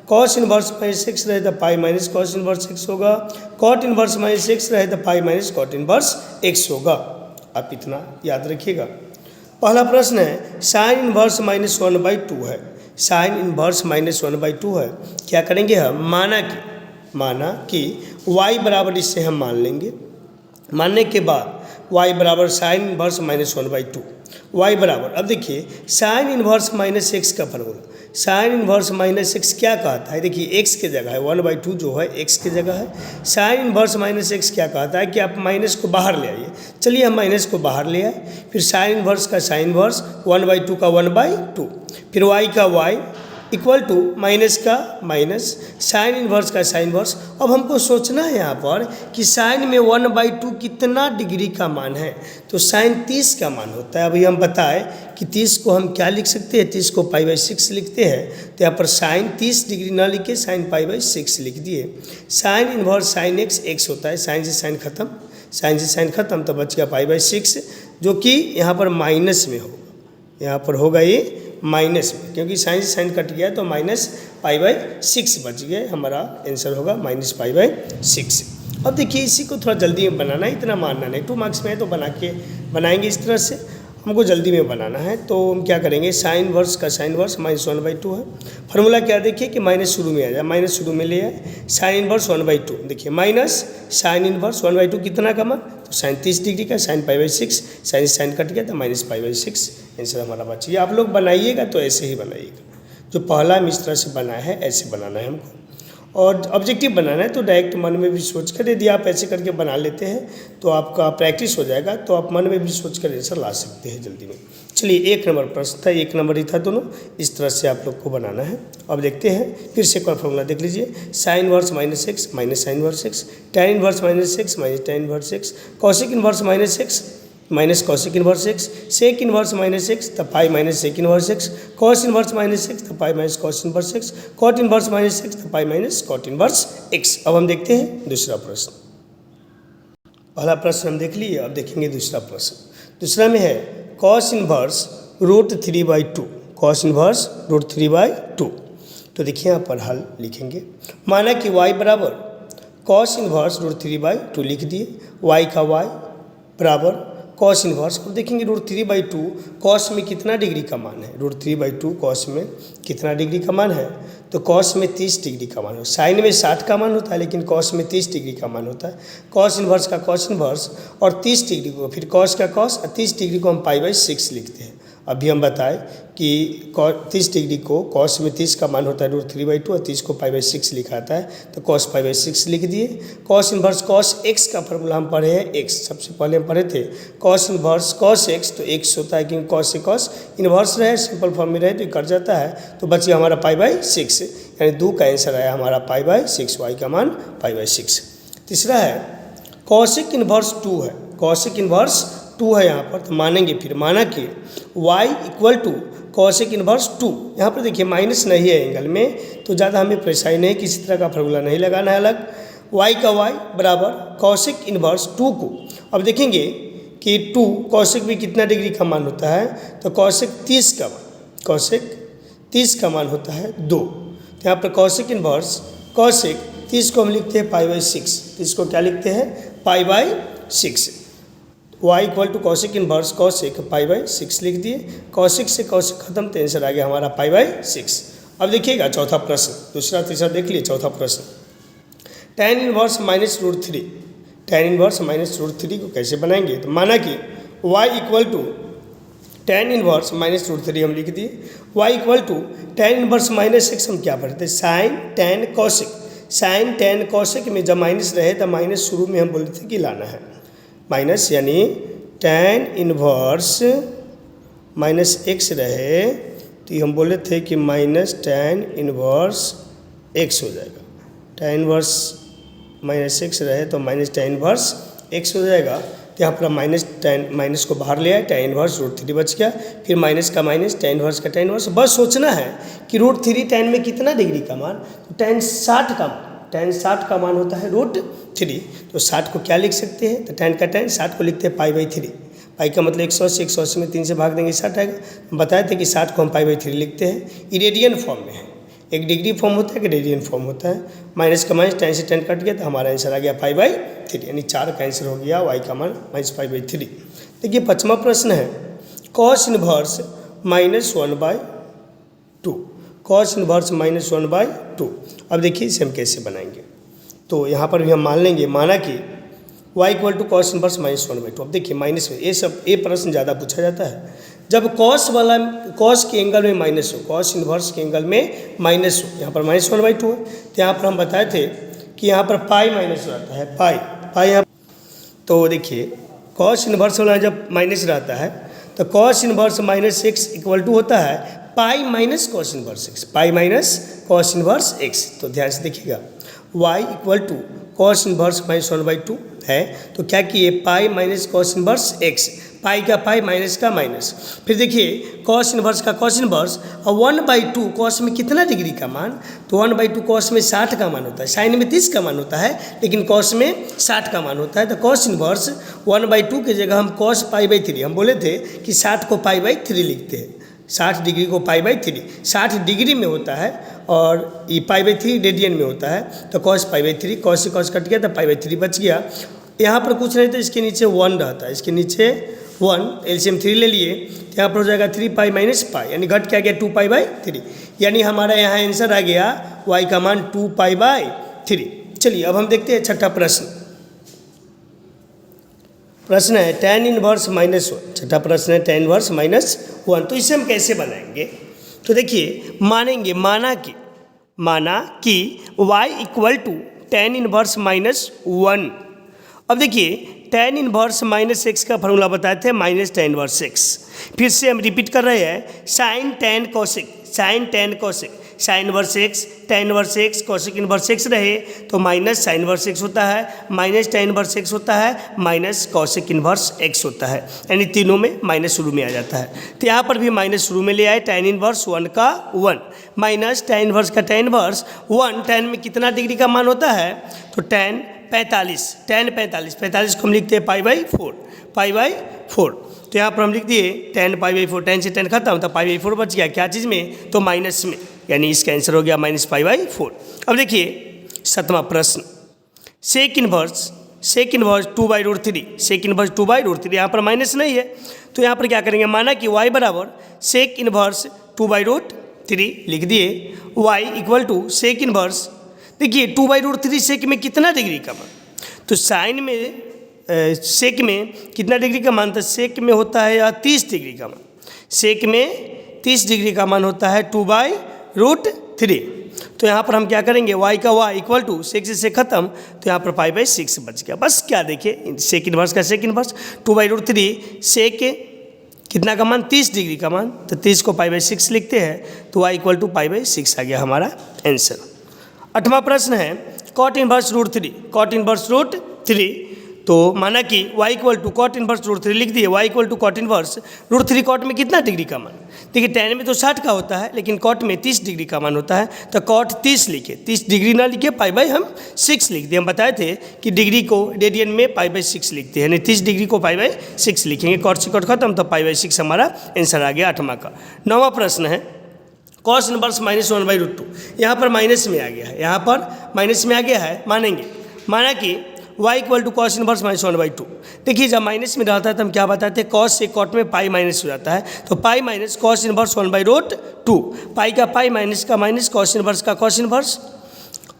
कॉस इन्वर्स माइनस एक्स रहे तो pi minus cos inverse x होगा, कॉट इन्वर्स माइनस एक्स रहे तो pi minus cot inverse x होगा। आप इतना याद रखिएगा। पहला प्रश्न है साइन इन्वर्स माइनस 1/2 है, साइन इन्वर्स माइनस 1/2 है। क्या करेंगे हम, माना कि y बराबर इससे हम मान लेंगे, मानने के बाद y बराबर साइन इन्वर्स माइनस 1/2, y बराबर, अब देखिए साइन इन्वर्स माइनस एक्स का formula, sign inverse minus x क्या कहता है, देखिए x की जगह है, 1/2 जो है x की जगह है। साइन इन्वर्स माइनस एक्स क्या कहता है कि आप माइनस को बाहर ले आइए, चलिए हम माइनस को बाहर ले आए, फिर साइन इन्वर्स का साइन इन्वर्स, 1/2 का 1/2, फिर y का y इक्वल टू माइनस का माइनस, साइन इन्वर्स का साइन इन्वर्स। अब हमको सोचना है यहाँ पर कि साइन में 1/2 कितना डिग्री का मान है, तो साइन 30 का मान होता है। अभी हम बताएं कि 30 को हम क्या लिख सकते हैं, 30 को पाई/6 लिखते हैं, तो यहाँ पर साइन 30 डिग्री ना लिखे साइन पाई/6 लिख दिए। साइन इन्वर्स साइन एक्स होता है, साइन से साइन खत्म, साइन से साइन खत्म, तो बच गया पाई/6, जो कि यहाँ पर माइनस में होगा, यहाँ पर होगा ये माइनस में, क्योंकि साइन से साइन कट गया तो माइनस पाई/6 बच गया, हमारा आंसर होगा माइनस पाई/6। अब देखिए इसी को थोड़ा जल्दी में बनाना है, इतना मानना नहीं, 2 मार्क्स में है तो बनाएंगे इस तरह से, हमको जल्दी में बनाना है। तो हम क्या करेंगे, साइन वर्स का साइन वर्स माइनस 1/2 है, फार्मूला क्या देखिए कि माइनस शुरू में आ जाए, माइनस शुरू में ले आए, साइन इनवर्स 1/2, देखिए माइनस साइन इनवर्स 1/2 कितना का मान, तो साइन 30 डिग्री का, साइन पाई/6, साइन साइन कट गया तो माइनस पाई/6, आंसर हमारा बच गया। आप लोग बनाइएगा तो ऐसे ही बनाइएगा, जो पहला हम इस तरह से बनाया है ऐसे बनाना है हमको। और ऑब्जेक्टिव बनाना है तो डायरेक्ट मन में भी सोच कर, यदि आप ऐसे करके बना लेते हैं तो आपका प्रैक्टिस हो जाएगा, तो आप मन में भी सोच कर आंसर ला सकते हैं जल्दी में। चलिए 1 नंबर प्रश्न था, 1 नंबर ही था दोनों, इस तरह से आप लोग को बनाना है। अब देखते हैं फिर से एक बार फॉर्मूला देख लीजिए, sine inverse minus x minus sine inverse x, tan inverse minus x minus tan inverse x, cosec inverse minus x minus cosec inverse x, sec inverse minus x the pi minus sec inverse x, cos inverse minus x the pi minus cos inverse x, cot inverse minus x the pi minus cot inverse x. अब हम देखते हैं दूसरा प्रश्न। पहला प्रश्न हम देख लिए, अब देखेंगे दूसरा प्रश्न। दूसरा में है cos inverse root 3/2, cos inverse root 3/2। तो देखिए यहाँ पर हल लिखेंगे, माना कि y बराबर कॉस इनवर्स रूट 3/2 लिख दिए, y का y बराबर कॉस इनवर्स। और देखेंगे रूट 3/2 कॉस में कितना डिग्री का मान है, रूट 3/2 कॉस में कितना डिग्री का मान है, तो कॉस में 30 डिग्री का मान हो, साइन में 60 का मान होता है लेकिन कॉस में 30 डिग्री का मान होता है। कॉस इनवर्स का कॉस इनवर्स और 30 डिग्री को, फिर कॉस का कॉस और 30 डिग्री को हम π/6 लिखते हैं। अभी हम बताएं कि 30 डिग्री को कॉस में 30 का मान होता है रूट 3/2 और 30 को π/6 लिखा आता है, तो कॉस π/6 लिख दिए। कॉस इनवर्स कॉस एक्स का फॉर्मूला हम पढ़े हैं, एक्स सबसे पहले हम पढ़े थे, कॉस इनवर्स कॉस एक्स तो एक्स होता है, क्योंकि कॉस से कॉस इनवर्स रहे, सिंपल फॉर्म में रहे तो कट जाता है, तो बच गया हमारा π/6, यानी 2 का आंसर आया हमारा π/6, वाई का मान π/6। तीसरा है कॉसिक इनवर्स 2 है, कॉसिक इनवर्स 2 है यहाँ पर, तो मानेंगे फिर, माना कि y equal to cosec inverse 2। यहाँ पर देखिए माइनस नहीं है एंगल में, तो ज़्यादा हमें परेशानी नहीं, किसी तरह का फॉर्मूला नहीं लगाना है अलग। y का y बराबर कॉसिक इनवर्स 2 को, अब देखेंगे कि 2 कॉसिक में कितना डिग्री का मान होता है, तो कॉसिक 30 का मान, कॉसिक 30 का मान होता है 2। तो यहाँ पर कॉसिक इनवर्स कॉसिक 30 को हम लिखते हैं π/6, 30 को क्या लिखते हैं π/6। y equal to cosec inverse cosec π/6 लिख दिए, कॉसिक से कॉसिक खत्म, तो आंसर आ गया हमारा π/6। अब देखिएगा चौथा प्रश्न, दूसरा तीसरा देख लिए, चौथा प्रश्न, tan inverse minus root 3, tan inverse minus root 3 को कैसे बनाएंगे, तो माना कि y equal to tan inverse minus root 3 हम लिख दिए, y equal to tan inverse minus x हम क्या पढ़ते, sine tan cosec, sine tan cosec में जब माइनस रहे तो माइनस शुरू में हम बोलते थे कि लाना है, माइनस यानी tan इनवर्स माइनस एक्स रहे तो हम बोले थे कि माइनस tan इनवर्स एक्स हो जाएगा, tan इनवर्स माइनस एक्स रहे तो माइनस tan इनवर्स एक्स हो जाएगा। तो यहाँ पर माइनस को बाहर ले आए, tan इनवर्स रूट 3 बच गया, फिर माइनस का माइनस, tan इनवर्स का tan इनवर्स। बस सोचना है कि रूट 3 tan में कितना डिग्री का मान, तो tan 60 का, tan 60 का मान होता है रूट 3, तो 60 को क्या लिख सकते हैं, तो tan का tan 60 को लिखते हैं π/3, पाई का मतलब 180, 180 में 3 से भाग देंगे 60 आएगा। बताए थे कि 60 को हम π/3 लिखते हैं, इरेडियन फॉर्म में है, एक डिग्री फॉर्म होता है कि रेडियन फॉर्म होता है, माइनस का माइनस, tan से tan कट गया, तो हमारा आंसर आ गया π/3, यानी 4 का आंसर हो गया y का मान -π/3। देखिए 5वां प्रश्न है कॉस इनवर्स -1/2, कॉस इनवर्स -1/2। अब देखिए इसे हम कैसे बनाएंगे, तो यहाँ पर भी हम मान लेंगे, माना कि y equal to cos inverse -1/2। अब देखिए माइनस में ये प्रश्न ज़्यादा पूछा जाता है, जब कॉस वाला, कॉस के एंगल में माइनस हो, कॉस इनवर्स के एंगल में माइनस हो, यहाँ पर -1/2 है, तो यहाँ पर हम बताए थे कि यहाँ पर पाई माइनस रहता है, पाई यहाँ, तो देखिए कॉस इनवर्स वाला जब माइनस रहता है तो cos inverse -x equal to होता है pi minus cos inverse x, pi minus cos inverse x। तो ध्यान से देखिएगा y equal to cos inverse -1/2 है, तो क्या किए pi minus cos inverse x, pi का पाई माइनस का माइनस, फिर देखिए कॉस इनवर्स का कॉस इनवर्स, और 1/2 कॉस में कितना डिग्री का मान, तो 1/2 कॉस में 60 का मान होता है, साइन में 30 का मान होता है लेकिन कॉस में 60 का मान होता है, तो कॉस इनवर्स 1/2 की जगह हम कॉस π/3, हम बोले थे कि 60 को π/3 लिखते हैं, 60 डिग्री को π/3, 60 डिग्री में होता है और ये π/3 रेडियन में होता है, तो कॉस π/3, कॉस से कॉस कट गया तो π/3 बच गया। यहाँ पर कुछ नहीं तो इसके नीचे 1 रहता है, इसके नीचे 1, एलसीएम 3 ले लिए, तो यहाँ पर हो जाएगा 3 पाई माइनस पाई, यानी घट क्या गया 2 π/3, यानी हमारा यहाँ आंसर आ गया y का मान 2 π/3। चलिए अब हम देखते हैं छठा प्रश्न, प्रश्न है tan इनवर्स -1, छठा प्रश्न है tan इनवर्स -1। तो इसे हम कैसे बनाएंगे, तो देखिए मानेंगे, माना कि माना कि y equal to tan inverse -1। अब देखिए tan इनवर्स -x का फॉर्मूला बताए थे -tan इनवर्स x। फिर से हम रिपीट कर रहे हैं, sin tan cosec, sin tan cosec, sign inverse x, tan inverse x, cosec inverse x रहे तो माइनस साइन इनवर्स एक्स होता है, माइनस tan इनवर्स एक्स होता है, माइनस cosec इनवर्स एक्स होता है, यानी तीनों में माइनस शुरू में आ जाता है। तो यहाँ पर भी माइनस शुरू में ले आए, tan इनवर्स 1 का 1 माइनस tan इनवर्स का tan इनवर्स 1। tan में कितना डिग्री का मान होता है तो tan 45, tan 45 को हम लिखते हैं π/4, π/4। तो यहाँ पर हम लिख दिए tan π/4, tan से tan खत्म तो π/4 बच गया, क्या चीज़ में तो माइनस में, यानी इसका आंसर हो गया -π/4। अब देखिए 7वां प्रश्न, सेक इनवर्स 2/√3, सेक इनवर्स 2/√3, यहाँ पर माइनस नहीं है तो यहाँ पर क्या करेंगे, माना कि y बराबर सेक इनवर्स 2/√3 लिख दिए, y equal to sec inverse, देखिए 2/√3 सेक में कितना डिग्री का मान, तो साइन में सेक में कितना डिग्री का मान था, सेक में होता है या 30 डिग्री का मान, सेक में 30 डिग्री का मान होता है 2/√3। तो यहाँ पर हम क्या करेंगे, y का y इक्वल टू सेक से खत्म तो यहाँ पर π/6 बच गया। बस क्या देखिए, सेक इनवर्स का सेक इनवर्स 2/√3, सेक कितना का मान 30 डिग्री का मान, तो 30 को π/6 लिखते हैं तो y इक्वल टू π/6 आ गया हमारा आंसर। 8वां प्रश्न है cot इनवर्स √3, cot इनवर्स √3, तो माना कि y equal to cot inverse √3 लिख दिए, y equal to cot inverse √3, cot में कितना डिग्री का मान, देखिए tan में तो 60 का होता है लेकिन cot में 30 डिग्री का मान होता है, तो cot 30 लिखे, 30 डिग्री ना लिखे π/6 लिख दिए। हम बताए थे कि डिग्री को रेडियन में π/6 लिखते हैं, यानी 30 डिग्री को π/6 लिखेंगे, cot से cot खत्म तो π/6 हमारा आंसर आ गया 8वां का। 9वां प्रश्न है cos इनवर्स -1/√2, यहाँ पर माइनस में आ गया है, यहाँ पर माइनस में आ गया है, मानेंगे, माना कि y equal to cos inverse -1/2। देखिए जब माइनस में रहता है तो हम क्या बताते हैं, cos से cot में पाई माइनस हो जाता है, तो पाई माइनस cos इनवर्स 1/√2, पाई का पाई माइनस का माइनस cos इनवर्स का cos इनवर्स,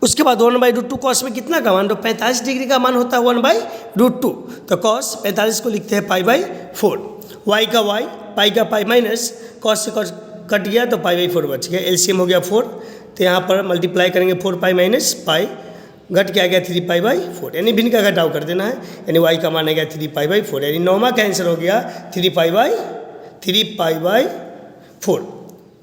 उसके बाद 1/√2, cos में कितना का मान, तो 45 डिग्री का मान होता है 1/√2, तो cos 45 को लिखते हैं π/4, y का y, पाई का पाई माइनस cos से cos कट गया तो π/4 बच गया, एलसीएम हो गया 4, तो यहाँ पर मल्टीप्लाई करेंगे 4π माइनस पाई, घट के आ गया 3π/4, यानी भिन्न का घटाव कर देना है, यानी y का मान आ गया 3π/4, यानी 9वां का आंसर हो गया 3π/4।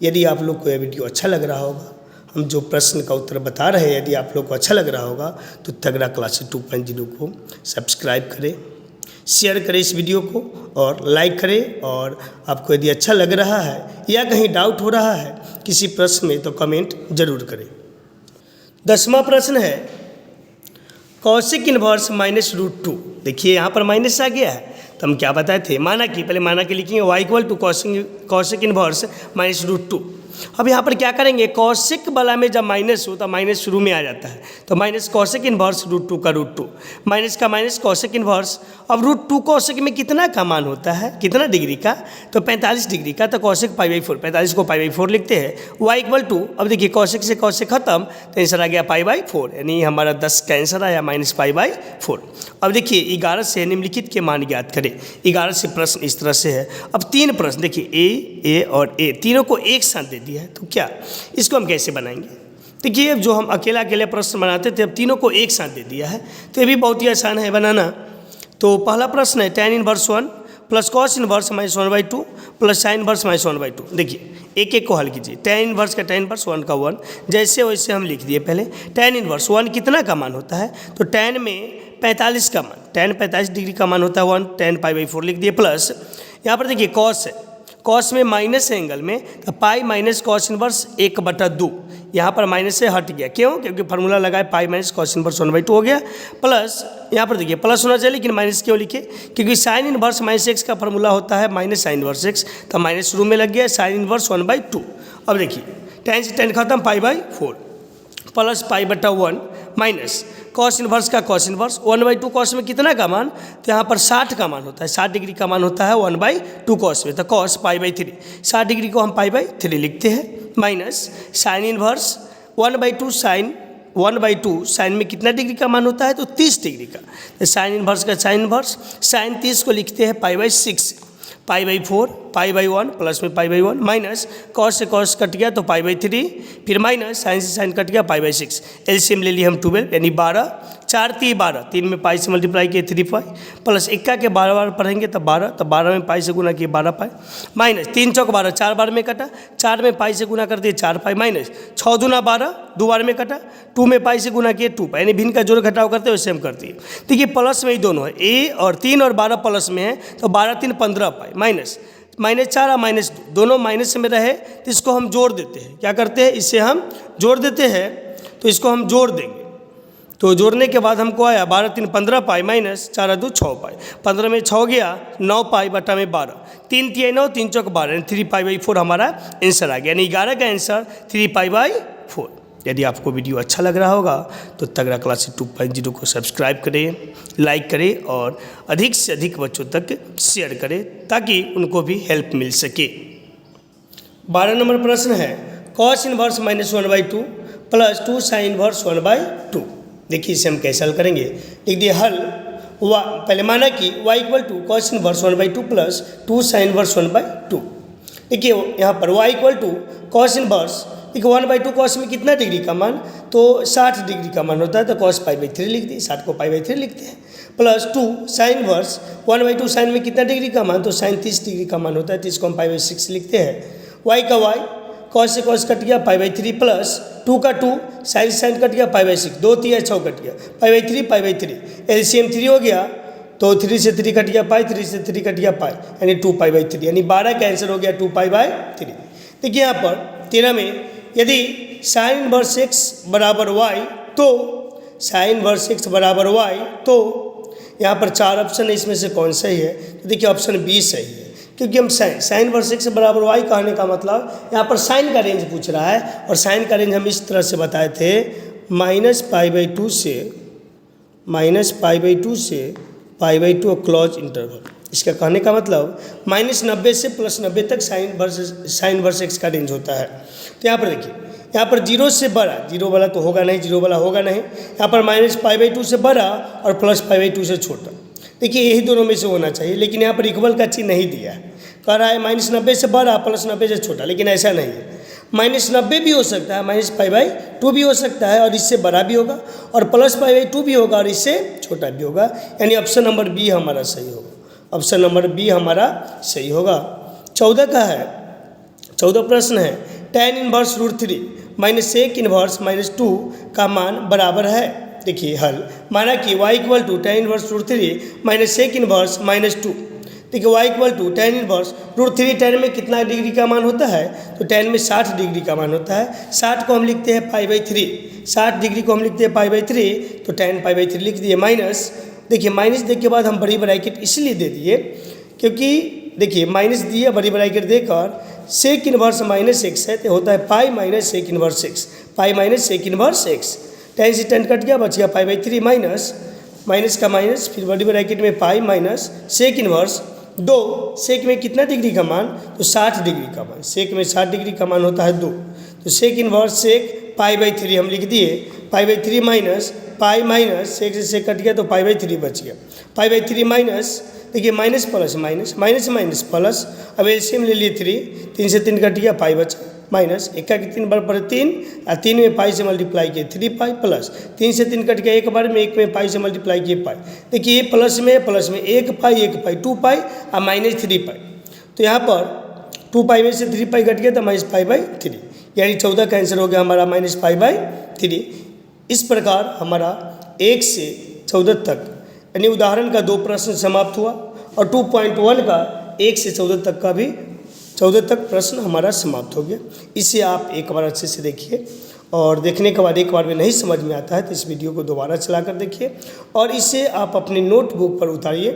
यदि आप लोग को यह वीडियो अच्छा लग रहा होगा, हम जो प्रश्न का उत्तर बता रहे हैं, यदि आप लोग को अच्छा लग रहा होगा तो तगड़ा क्लासेस 2.0 को सब्सक्राइब करें, शेयर करें इस वीडियो को और लाइक करें, और आपको यदि अच्छा लग रहा है या कहीं डाउट हो रहा है किसी प्रश्न में तो कमेंट जरूर करें। 10वां प्रश्न है cosec इनवर्स -√2, देखिए यहाँ पर माइनस आ गया है तो हम क्या बताए थे, माना कि पहले माना कि लिखेंगे y equal to cosec inverse -√2। अब यहाँ पर क्या करेंगे, cosec वाला में जब माइनस हो तो माइनस शुरू में आ जाता है, तो माइनस cosec इनवर्स √2 का √2, माइनस का माइनस cosec इनवर्स, अब √2 cosec में कितना का मान होता है, कितना डिग्री का, तो 45 डिग्री का, तो cosec π/4, 45 को π/4 लिखते हैं, y इक्वल टू, अब देखिए cosec से cosec खत्म तो आंसर आ गया π/4, यानी हमारा 10 का आंसर आया -π/4। अब देखिए 11 से निम्नलिखित के मान ज्ञात करें, 11 से प्रश्न इस तरह से है। अब 3 प्रश्न देखिए ए और ए तीनों को एक साथ दे दिया है, तो क्या इसको हम कैसे बनाएंगे, देखिए अब जो हम अकेले प्रश्न बनाते थे अब तीनों को एक साथ दे दिया है, तो ये भी बहुत ही आसान है बनाना। तो पहला प्रश्न है tan inverse 1 plus cos inverse -1/2 plus sin inverse -1/2। देखिए एक एक को हल कीजिए, tan इनवर्स का tan इनवर्स 1 का 1, जैसे वैसे हम लिख दिए। पहले tan इनवर्स 1 कितना का मान होता है, तो tan में 45 का मान, tan 45 डिग्री का मान होता है 1, tan π/4 लिख दिए, प्लस यहाँ पर देखिए cos है, cos में माइनस है एंगल में, तो पाई माइनस cos इनवर्स 1/2, यहाँ पर माइनस से हट गया, क्यों, क्योंकि फार्मूला लगाए पाई माइनस cos इनवर्स 1/2 हो गया, प्लस यहाँ पर देखिए प्लस होना चाहिए लेकिन माइनस क्यों लिखे, क्योंकि साइन इनवर्स -x का फार्मूला होता है माइनस साइन इनवर्स x, तो माइनस शुरू में लग गया, साइन इनवर्स 1/2। अब देखिए tan से tan खत्म π/4 प्लस π/1 माइनस cos इनवर्स का cos इनवर्स 1/2, cos में कितना का मान, तो यहाँ पर 60 का मान होता है, 60 डिग्री का मान होता है 1/2 cos में, तो cos π/3, 60 डिग्री को हम π/3 लिखते हैं, minus sine inverse 1/2 sine 1/2, sine में कितना डिग्री का मान होता है, तो 30 डिग्री का, तो साइन इनवर्स का साइन इनवर्स, साइन 30 को लिखते हैं π/6, π/4 पाई/1 प्लस में पाई/1 माइनस कॉस से कॉस कट गया तो पाई/3 फिर माइनस साइन से साइन कट गया पाई/6। एलसीएम ले लिए हम 12 यानी 12, 4 3 12, 3 में पाई से मल्टीप्लाई किए 3 पाई प्लस इक्का के 12 बार पढ़ेंगे तब 12, तब 12 में पाई से गुना किए 12 पाई माइनस 3 चौक 12, 4 बार में कटा, 4 में पाई से गुना कर दिए 4 पाई माइनस 6 दूना 12, 2 बार में कटा, 2 में पाई से गुना किए 2 पाई, यानी भिन्न का जोड़ घटाव करते हैं वैसे हम करते हैं। देखिए प्लस में ही दोनों है, ए और 3 और 12 प्लस में है तो 12 3 15 पाई माइनस -4 और -2 दोनों माइनस में रहे तो इसको हम जोड़ देते हैं। क्या करते हैं, इसे हम जोड़ देते हैं, तो इसको हम जोड़ देंगे। तो जोड़ने के बाद हमको आया 12 3 15 पाई माइनस 4 2 6 पाई, 15 में 6 गया 9 पाई बटा में 12, 3 3 9 3 चौक 12 यानी 3 पाई/4 हमारा आंसर आ गया, यानी 11 का आंसर 3 पाई/4। यदि आपको वीडियो अच्छा लग रहा होगा तो तगड़ा क्लासेस 2.0 को सब्सक्राइब करें, लाइक करें और अधिक से अधिक बच्चों तक शेयर करें ताकि उनको भी हेल्प मिल सके। 12 नंबर प्रश्न है cos inverse -1/2 plus 2 sign inverse 1/2। देखिए इसे हम कैसे हल करेंगे, लिख दिए हल पहले माना कि y = cos inverse 1/2 plus 2 sign inverse 1/2। देखिए यहाँ पर y = cos इनवर्स 1/2 cos में कितना डिग्री का मान, तो 60 डिग्री का मान होता है तो cos पाई/3 लिख दिए, 60 को पाई/3 लिखते हैं प्लस 2 साइन इनवर्स 1/2 साइन में कितना डिग्री का मान, तो साइन 30 डिग्री का मान होता है, 30 को हम पाई/6 लिखते हैं। y का y cos से cos कट गया पाई/3 प्लस 2 का 2 साइन से साइन कट गया पाई/6, 2 3 6 कट गया पाई/3 एलसीएम 3 हो गया तो 3 से 3 कट गया पाई, 3 से 3 कट गया पाई यानी 2 पाई/3, यानी 12 का आंसर हो गया 2 पाई/3। देखिए यहाँ पर 13 में यदि साइन इनवर्स x बराबर y तो साइन इनवर्स x बराबर y तो यहाँ पर 4 ऑप्शन है, इसमें से कौन सही है, तो देखिए ऑप्शन बी सही है, क्योंकि हम साइन इनवर्स x बराबर y कहने का मतलब यहाँ पर साइन का रेंज पूछ रहा है और साइन का रेंज हम इस तरह से बताए थे -π/2 से π/2 क्लोज इंटरवल। इसका कहने का मतलब -90 से +90 तक साइन इनवर्स x का रेंज होता है। तो यहाँ पर देखिए, यहाँ पर 0 से बड़ा, 0 वाला तो होगा नहीं, 0 वाला होगा नहीं, यहाँ पर -π/2 से बड़ा और +π/2 से छोटा। देखिए यही दोनों में से होना चाहिए, लेकिन यहाँ पर इक्वल का चिन्ह नहीं दिया है, कह रहा है -90 से बड़ा +90 से छोटा, लेकिन ऐसा नहीं है। -90 भी हो सकता है, -π/2 भी हो सकता है और इससे बड़ा भी होगा, और +π/2 भी होगा और इससे छोटा भी होगा, यानी ऑप्शन नंबर बी हमारा सही होगा, ऑप्शन नंबर बी हमारा सही होगा। 14 का है, 14 प्रश्न है tan इनवर्स √3 -sec इनवर्स -2 का मान बराबर है। देखिए हल माना कि y = tan inverse √3 -sec inverse -2। देखिए y = tan इनवर्स √3, tan में कितना डिग्री का मान होता है, तो tan में 60 डिग्री का मान होता है, 60 को हम लिखते हैं पाई/3, 60 डिग्री को हम लिखते हैं पाई/3, तो tan पाई/3 लिख दिए माइनस। देखिए माइनस देने के बाद हम बड़ी ब्रैकेट इसलिए दे दिए क्योंकि देखिए माइनस दिए, बड़ी ब्रैकेट देकर सेक इनवर्स -x है तो होता है pi minus sec inverse x, pi minus sec inverse x, tan से tan कट गया, बच गया पाई/3 माइनस का माइनस, फिर बड़ी ब्रैकेट में पाई माइनस सेक इनवर्स 2, सेक में कितना डिग्री का मान, तो 60 डिग्री का मान, सेक में 60 डिग्री का मान होता है 2, तो सेक इनवर्स सेक पाई/3 हम लिख दिए, पाई/3 माइनस पाई माइनस सेक से सेक कट गया तो पाई/3 बच गया, पाई/3 माइनस, देखिए minus plus minus minus minus plus, अब एलसीएम ले लिए 3 से 3 कट गया पाई बचा माइनस, 1 का 3 बार पर 3 और 3 में पाई से मल्टीप्लाई किए 3 पाई प्लस 3 से 3 कट गया, एक बार में 1 में पाई से मल्टीप्लाई किए पाई। देखिए ये प्लस में 1 पाई 2 पाई और -3 पाई, तो यहाँ पर 2 पाई में से 3 पाई कट गया तो -π/3, यानी 14 का आंसर हो गया हमारा -π/3। इस प्रकार हमारा 1 से 14 तक यानी उदाहरण का 2 प्रश्न समाप्त हुआ और 2.1 का 1 से 14 तक का भी 14 तक प्रश्न हमारा समाप्त हो गया। इसे आप एक बार अच्छे से देखिए और देखने के बाद एक बार में नहीं समझ में आता है तो इस वीडियो को दोबारा चला कर देखिए और इसे आप अपनी नोटबुक पर उतारिए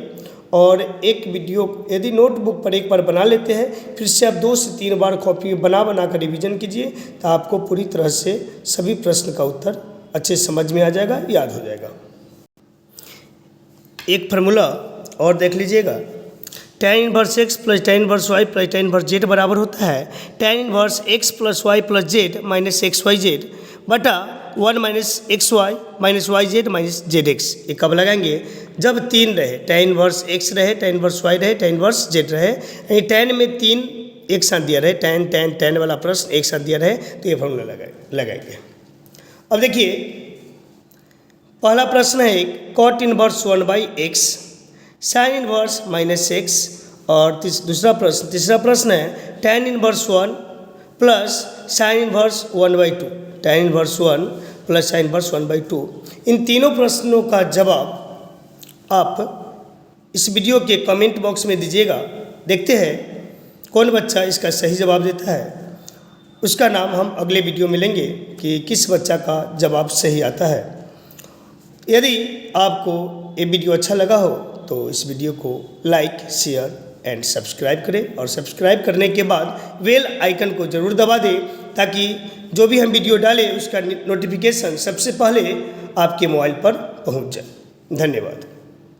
और एक वीडियो यदि नोटबुक पर एक बार बना लेते हैं फिर से आप 2 से 3 बार कॉपी बना कर रिवीजन कीजिए तो आपको पूरी तरह से सभी प्रश्न का उत्तर अच्छे समझ में आ जाएगा, याद हो जाएगा। एक फार्मूला और देख लीजिएगा, tan inverse x plus tan inverse y plus tan inverse z बराबर होता है tan inverse x plus y plus z minus XYZ बटा 1 minus XY minus YZ minus ZX। ये कब लगाएंगे जब 3 रहे, tan इनवर्स x रहे, tan इनवर्स y रहे, tan इनवर्स z रहे, यानी tan में 3 एक साथ दिया रहे, tan tan tan वाला प्रश्न एक साथ दिया रहे, तो ये फॉर्मूला लगाएंगे। अब देखिए पहला प्रश्न है cot inverse 1/x, sin inverse -x, और तीसरा प्रश्न है tan inverse 1 plus sin inverse 1/2, tan inverse 1 plus sin inverse 1/2। इन तीनों प्रश्नों का जवाब आप इस वीडियो के कमेंट बॉक्स में दीजिएगा। देखते हैं कौन बच्चा इसका सही जवाब देता है, उसका नाम हम अगले वीडियो में लेंगे कि किस बच्चा का जवाब सही आता है। यदि आपको ये वीडियो अच्छा लगा हो तो इस वीडियो को लाइक, शेयर एंड सब्सक्राइब करें, और सब्सक्राइब करने के बाद बेल आइकन को ज़रूर दबा दें ताकि जो भी हम वीडियो डालें उसका नोटिफिकेशन सबसे पहले आपके मोबाइल पर पहुंच जाए। धन्यवाद।